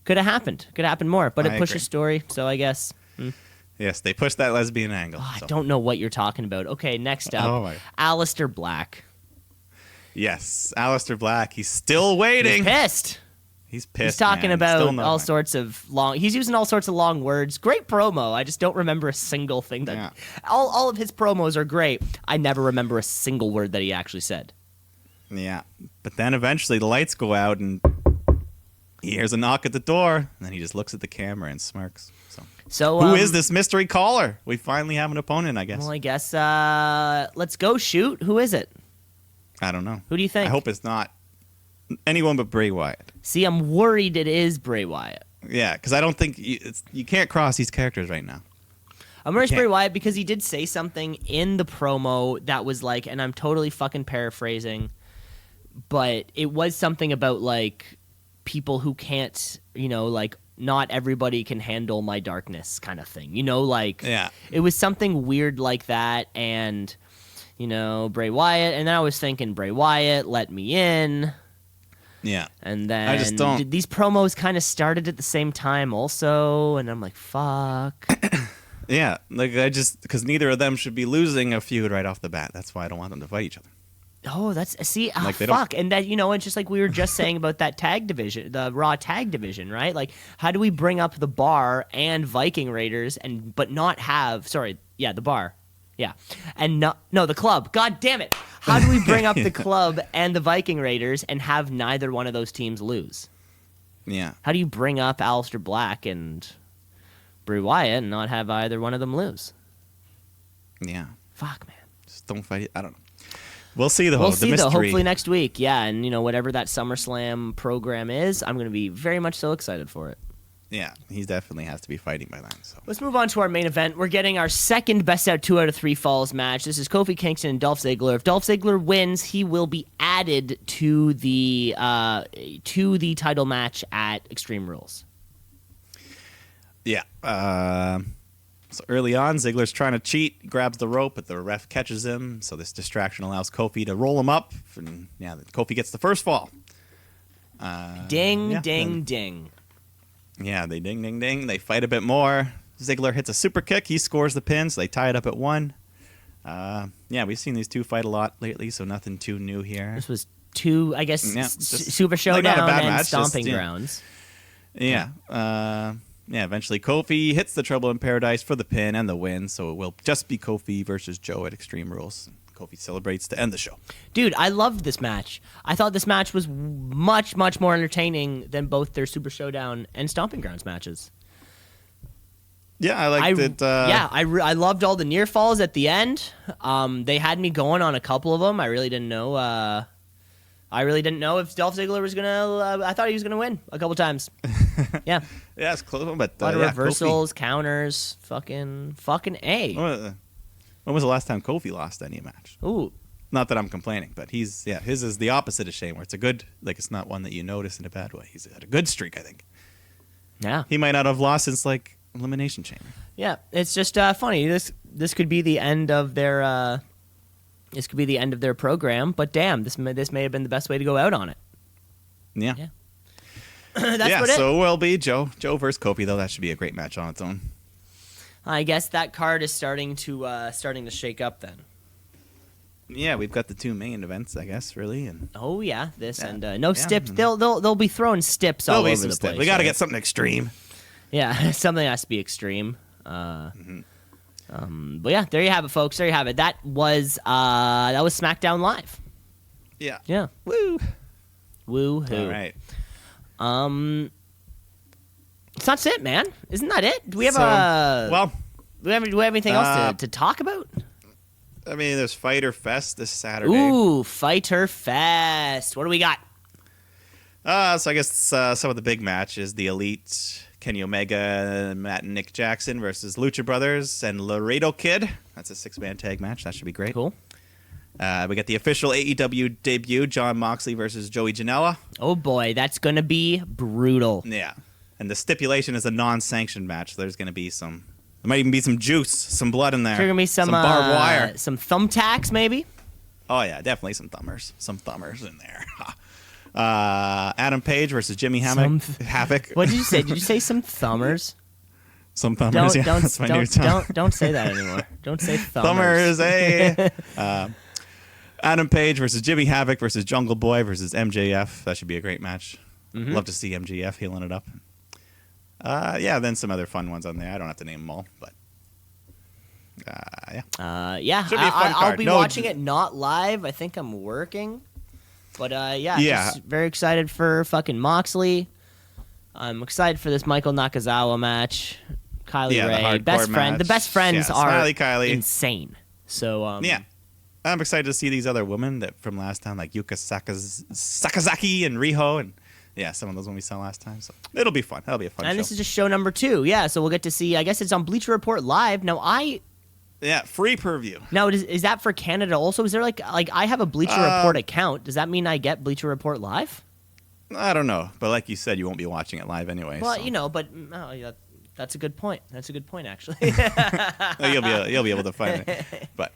could have happened. Could have happened more, but it pushes story. So I guess. Yes, they pushed that lesbian angle. I don't know what you're talking about. Okay, next up, Aleister Black. Yes, Aleister Black. He's still waiting. He's pissed. He's pissed. He's talking man. about all sorts of long. He's using all sorts of long words. Great promo. I just don't remember a single thing that. Yeah. All of his promos are great. I never remember a single word that he actually said. Yeah, but then eventually the lights go out and he hears a knock at the door, and then he just looks at the camera and smirks. So who is this mystery caller? We finally have an opponent, I guess. Well, I guess let's go shoot. Who is it? I don't know. Who do you think? I hope it's not anyone but Bray Wyatt. See, I'm worried it is Bray Wyatt. Yeah, because I don't think you can't cross these characters right now. I'm worried it's Bray Wyatt because he did say something in the promo that was like, and I'm totally fucking paraphrasing, but it was something about like people who can't, like not everybody can handle my darkness kind of thing. It was something weird like that, and Bray Wyatt, and then I was thinking Bray Wyatt, let me in. Yeah. And then I just don't. These promos kind of started at the same time also, and I'm like, fuck. Yeah, because neither of them should be losing a feud right off the bat. That's why I don't want them to fight each other. Oh, fuck. And that, it's just like we were just saying about that tag division, the Raw tag division, right? Like, how do we bring up the Bar and Viking Raiders but not have, the Bar. Yeah. And the Club. God damn it. How do we bring up the Club and the Viking Raiders and have neither one of those teams lose? Yeah. How do you bring up Aleister Black and Bray Wyatt and not have either one of them lose? Yeah. Fuck, man. Just don't fight it. I don't know. We'll see, though. Hopefully next week. Yeah, and whatever that SummerSlam program is, I'm going to be very much so excited for it. Yeah, he definitely has to be fighting by then. So let's move on to our main event. We're getting our second best out 2 out of 3 falls match. This is Kofi Kingston and Dolph Ziggler. If Dolph Ziggler wins, he will be added to the title match at Extreme Rules. Yeah. So early on, Ziggler's trying to cheat, grabs the rope, but the ref catches him. So this distraction allows Kofi to roll him up, and Kofi gets the first fall. Ding. Yeah, they ding, ding, ding. They fight a bit more. Ziggler hits a super kick. He scores the pin, so they tie it up at 1. We've seen these two fight a lot lately, so nothing too new here. This was 2, I guess, Super Showdown and match, Stomping Grounds. Yeah. Eventually Kofi hits the Trouble in Paradise for the pin and the win, so it will just be Kofi versus Joe at Extreme Rules. Kofi celebrates to end the show. Dude, I loved this match. I thought this match was much, much more entertaining than both their Super Showdown and Stomping Grounds matches. Yeah, I liked it. I loved all the near falls at the end. They had me going on a couple of them. I really didn't know. If Dolph Ziggler was gonna. I thought he was gonna win a couple times. Yeah. Yeah, it's close, but a lot of reversals, counters, fucking A. When was the last time Kofi lost any match? Ooh. Not that I'm complaining, but his is the opposite of Shane, where it's a good, like it's not one that you notice in a bad way. He's had a good streak, I think. Yeah. He might not have lost since like Elimination Chamber. Yeah, it's just funny. This could be the end of their program, but damn, this may have been the best way to go out on it. Yeah. That's so it will be Joe versus Kofi, though. That should be a great match on its own. I guess that card is starting to shake up then. Yeah, we've got the two main events, I guess, really. And oh yeah, and no stips. They'll be throwing stips all over the place. We got to get something extreme. Yeah, something has to be extreme. But yeah, there you have it, folks. There you have it. That was SmackDown Live. Yeah. Yeah. Woo. Woo-hoo. All right. That's it, man. Isn't that it? Do we have do we have anything else to talk about? I mean, there's Fighter Fest this Saturday. Ooh, Fighter Fest. What do we got? So I guess some of the big matches: the Elite, Kenny Omega, Matt and Nick Jackson versus Lucha Brothers and Laredo Kid. That's a 6-man tag match. That should be great. Cool. We got the official AEW debut: Jon Moxley versus Joey Janela. Oh boy, that's gonna be brutal. Yeah. And the stipulation is a non-sanctioned match. So there's going to be there might even be some juice, some blood in there. There's going to be some barbed wire. Some thumbtacks, maybe? Oh, yeah, definitely some thumbers. Some thumbers in there. Adam Page versus Jimmy Havoc. What did you say? Did you say some thumbers? Some thumbers, Don't say that anymore. Don't say thumbers. Adam Page versus Jimmy Havoc versus Jungle Boy versus MJF. That should be a great match. Mm-hmm. Love to see MJF healing it up. Then some other fun ones on there. I don't have to name them all, but yeah. Should be a fun card. I'll be watching it not live. I think I'm working, but just very excited for fucking Moxley. I'm excited for this Michael Nakazawa match. Kylie Ray, best friend. Match. The best friends are Kylie. Insane. So I'm excited to see these other women that from last time, like Yuka Sakazaki and Riho and. Yeah, some of those one we saw last time. So it'll be fun. That'll be a fun show. And this is just show number 2. Yeah, so we'll get to see. I guess it's on Bleacher Report Live. Now free purview. Now is that for Canada also? Is there like I have a Bleacher Report account. Does that mean I get Bleacher Report Live? I don't know, but like you said, you won't be watching it live anyway. Well, so. That's a good point. That's a good point, actually. You'll be able to find it, but.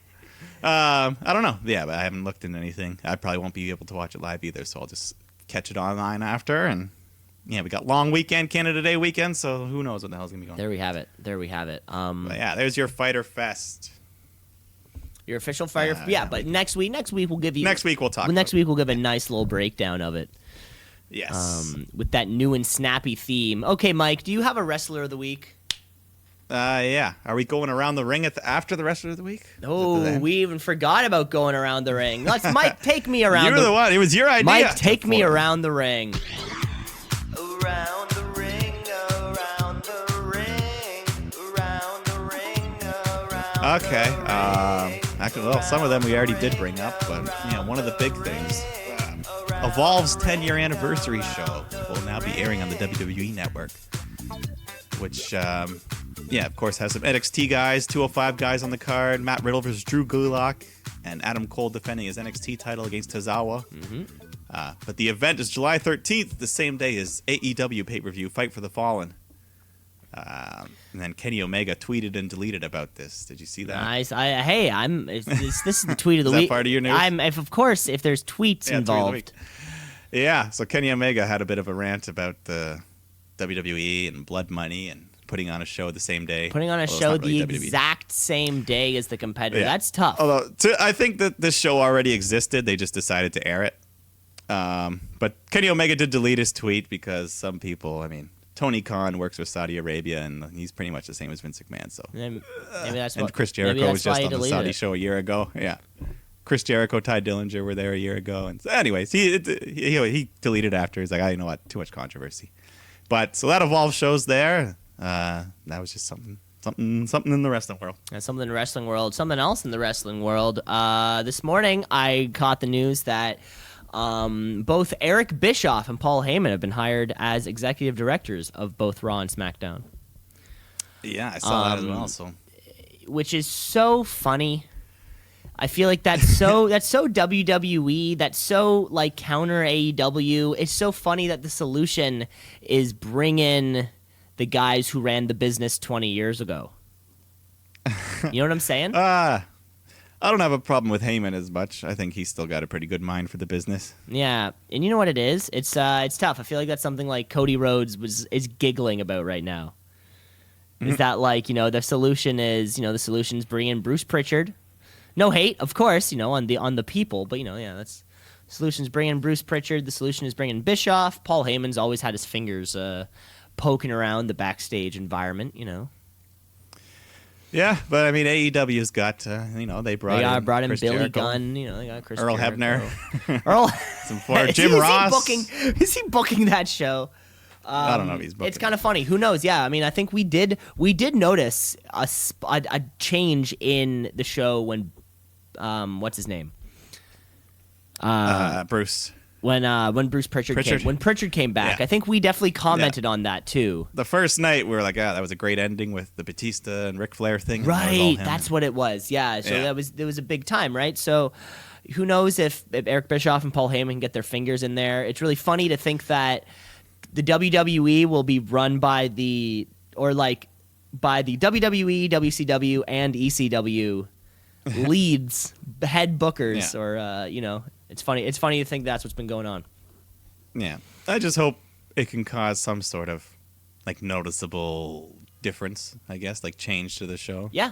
I don't know. Yeah, but I haven't looked into anything. I probably won't be able to watch it live either, so I'll just catch it online after. And yeah, we got long weekend, Canada Day weekend, so who knows what the hell's gonna be going on. There we have it. But yeah, there's your Fighter Fest. Your official Fighter but next week we'll give you next week we'll talk next week we'll give a nice little breakdown of it. Yes. With that new and snappy theme. Okay, Mike, do you have a wrestler of the week? Yeah. Are we going around the ring after the rest of the week? Oh, we even forgot about going around the ring. Let's, Mike, take me around. You're the one. It was your idea. Mike, take me around the ring. Around the ring, around the ring, around the ring, around Okay. the ring. Actually, some of them we already did bring up, but one of the big things, Evolve's 10-year anniversary show will now be airing on the WWE Network, which. Of course, has some NXT guys, 205 guys on the card, Matt Riddle versus Drew Gulak, and Adam Cole defending his NXT title against Tozawa. Mm-hmm. But the event is July 13th, the same day as AEW pay-per-view, Fight for the Fallen. And then Kenny Omega tweeted and deleted about this. Did you see that? Nice. This is the tweet of the is week. That part of your news? Of course, if there's tweets involved. Yeah, so Kenny Omega had a bit of a rant about the WWE and blood money and putting on a show the same day. Putting on a show the exact same day as the competitor. Yeah. That's tough. Although, I think that this show already existed. They just decided to air it. But Kenny Omega did delete his tweet because some people, Tony Khan works with Saudi Arabia, and he's pretty much the same as Vince McMahon. So Maybe that's and what, Chris Jericho was just on the Saudi it. show a year ago. Yeah, Chris Jericho, Ty Dillinger were there a year ago, and so anyways, he deleted after. He's like, I know what, too much controversy. But so that Evolve shows there. That was just something in the wrestling world. Something in the wrestling world. Something else in the wrestling world. This morning, I caught the news that both Eric Bischoff and Paul Heyman have been hired as executive directors of both Raw and SmackDown. Yeah, I saw that as well. So, which is so funny. I feel like that's so WWE. That's so like counter AEW. It's so funny that the solution is bring in the guys who ran the business 20 years ago. You know what I'm saying? I don't have a problem with Heyman as much. I think he's still got a pretty good mind for the business. Yeah, and you know what it is? It's tough. I feel like that's something like Cody Rhodes is giggling about right now. Mm-hmm. Is that like, the solution is, the solution's bring in Bruce Pritchard. No hate, of course, on the people, but that's solution's bring in Bruce Pritchard. The solution is bring in Bischoff. Paul Heyman's always had his fingers poking around the backstage environment, Yeah, but I mean AEW's got they brought in Billy Jericho, Gunn, they got Chris Earl Jericho. Hebner, Earl some for Jim Ross. Is he booking that show? I don't know if he's booking. It's kind of funny. Who knows? Yeah, I mean, I think we did notice a change in the show when what's his name? Bruce. When Bruce Pritchard came back, yeah. I think we definitely commented on that too. The first night we were like, that was a great ending with the Batista and Ric Flair thing. Right, that's what it was. Yeah, so there was a big time, right? So who knows if Eric Bischoff and Paul Heyman can get their fingers in there? It's really funny to think that the WWE will be run by the WWE, WCW, and ECW leads, head bookers, or it's funny. It's funny to think that's what's been going on. Yeah, I just hope it can cause some sort of like noticeable difference. I guess like change to the show. Yeah,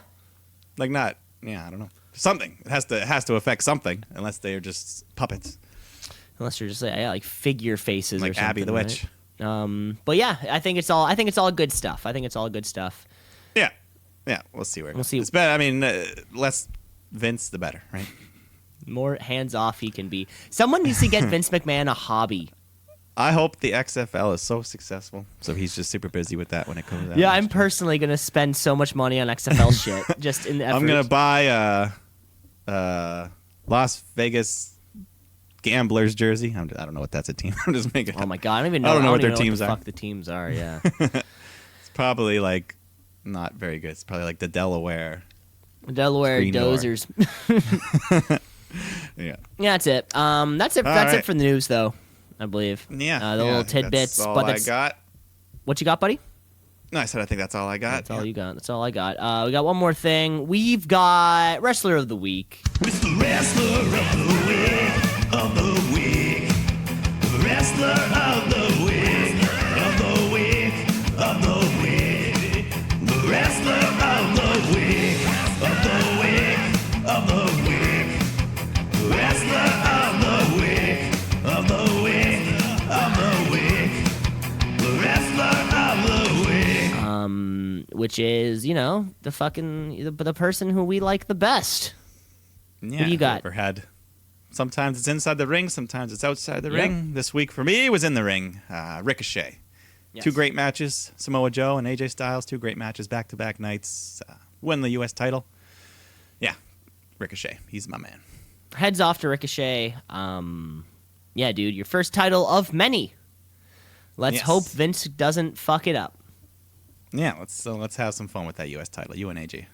like not. Yeah, I don't know. Something it has to affect something, unless they are just puppets. Unless you're just like figure faces, like or something, Abby the Witch. Right? But yeah, I think it's all good stuff. Yeah, we'll see where we'll see. It's better. I mean, less Vince, the better, right? More hands off he can be. Someone needs to get Vince McMahon a hobby. I hope the XFL is so successful, so he's just super busy with that when it comes out. Yeah, I'm personally gonna spend so much money on XFL shit just in the effort. I'm gonna buy Las Vegas Gamblers jersey. I don't know what that's a team. I'm just making. Oh my god, I don't even know. I don't know what their teams are. Fuck the teams are. Yeah, it's probably like not very good. It's probably like the Delaware Dozers. Yeah, that's it. That's it. That's it for the news, though. I believe. Yeah, the little tidbits. That's all I got. What you got, buddy? No, I said I think that's all I got. That's all you got. That's all I got. We got one more thing. We've got Wrestler of the Week. It's the Wrestler of the Week, of the Week. Wrestler of the Week, of the Week, of the Week. The Wrestler of the Week, of the Week, of the Week. Wrestler of the Week, of the Week, of the Week. The Wrestler of the Week. Which is, the person who we like the best. Yeah, who do you got? Ever had? Sometimes it's inside the ring, sometimes it's outside the ring. This week for me, it was in the ring. Ricochet. Yes. 2 great matches. Samoa Joe and AJ Styles, 2 great matches, back-to-back nights. Win the U.S. title. Yeah, Ricochet. He's my man. Heads off to Ricochet. Yeah, dude, your first title of many. Let's hope Vince doesn't fuck it up. Yeah, let's have some fun with that U.S. title. You and AJ.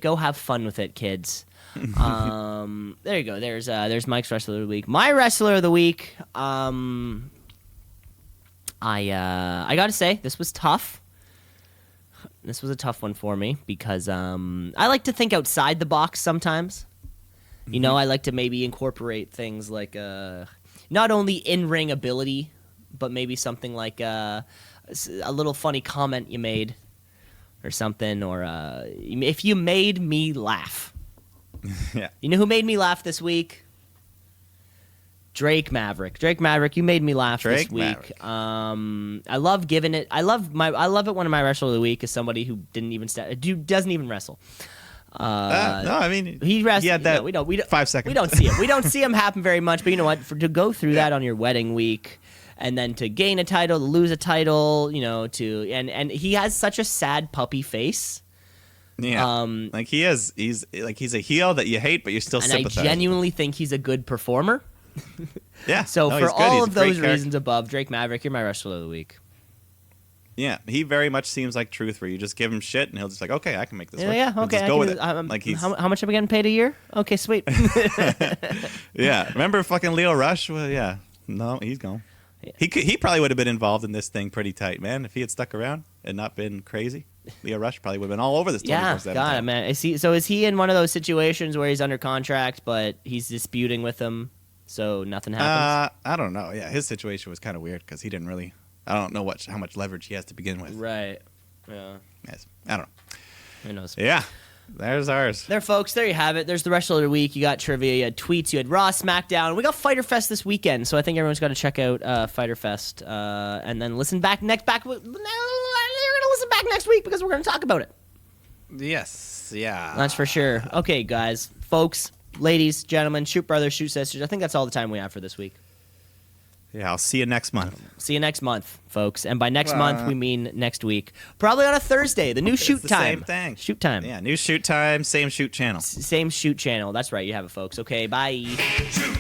Go have fun with it, kids. There you go. There's Mike's Wrestler of the Week. My Wrestler of the Week. I gotta say, this was tough. This was a tough one for me because I like to think outside the box sometimes. Mm-hmm. I like to maybe incorporate things like not only in-ring ability, but maybe something like a little funny comment you made or something, or if you made me laugh. Yeah. You know who made me laugh this week? Drake Maverick, you made me laugh this week. I love giving it. I love it. One of my wrestler of the week is somebody who doesn't even wrestle. No, I mean he wrestles. had that. We don't 5 seconds. We don't see it. We don't see him happen very much. But you know what? To go through that on your wedding week, and then to gain a title, to lose a title, and he has such a sad puppy face. Yeah, like he's a heel that you hate, but you still sympathize. And I genuinely think he's a good performer. Yeah. So for all of those reasons above, Drake Maverick, you're my wrestler of the week. Yeah, he very much seems like Truth, where you just give him shit and he'll just like, okay, I can make this work. Yeah, okay. Just go with it. How much am I getting paid a year? Okay, sweet. Yeah, remember fucking Leo Rush? Well, yeah, no, he's gone. Yeah. He probably would have been involved in this thing pretty tight, man, if he had stuck around and not been crazy. Leo Rush probably would have been all over this. Yeah, God, man. Is he in one of those situations where he's under contract, but he's disputing with them, so nothing happens? I don't know. Yeah, his situation was kind of weird because he didn't really. I don't know how much leverage he has to begin with. Right. Yeah. Yes. I don't know. Who knows? Yeah. There's ours. There, folks. There you have it. There's the wrestler of the week. You got trivia. You had tweets. You had Raw, SmackDown. We got Fyter Fest this weekend, so I think everyone's got to check out Fyter Fest and then listen back next. You're gonna listen back next week because we're gonna talk about it. Yes. Yeah. That's for sure. Okay, guys, folks, ladies, gentlemen, shoot brothers, shoot sisters. I think that's all the time we have for this week. Yeah, I'll see you next month. See you next month, folks. And by next month, we mean next week. Probably on a Thursday. The new shoot time. Same thing. Shoot time. Yeah, new shoot time, same shoot channel. Same shoot channel. That's right. You have it, folks. Okay, bye. Shoot.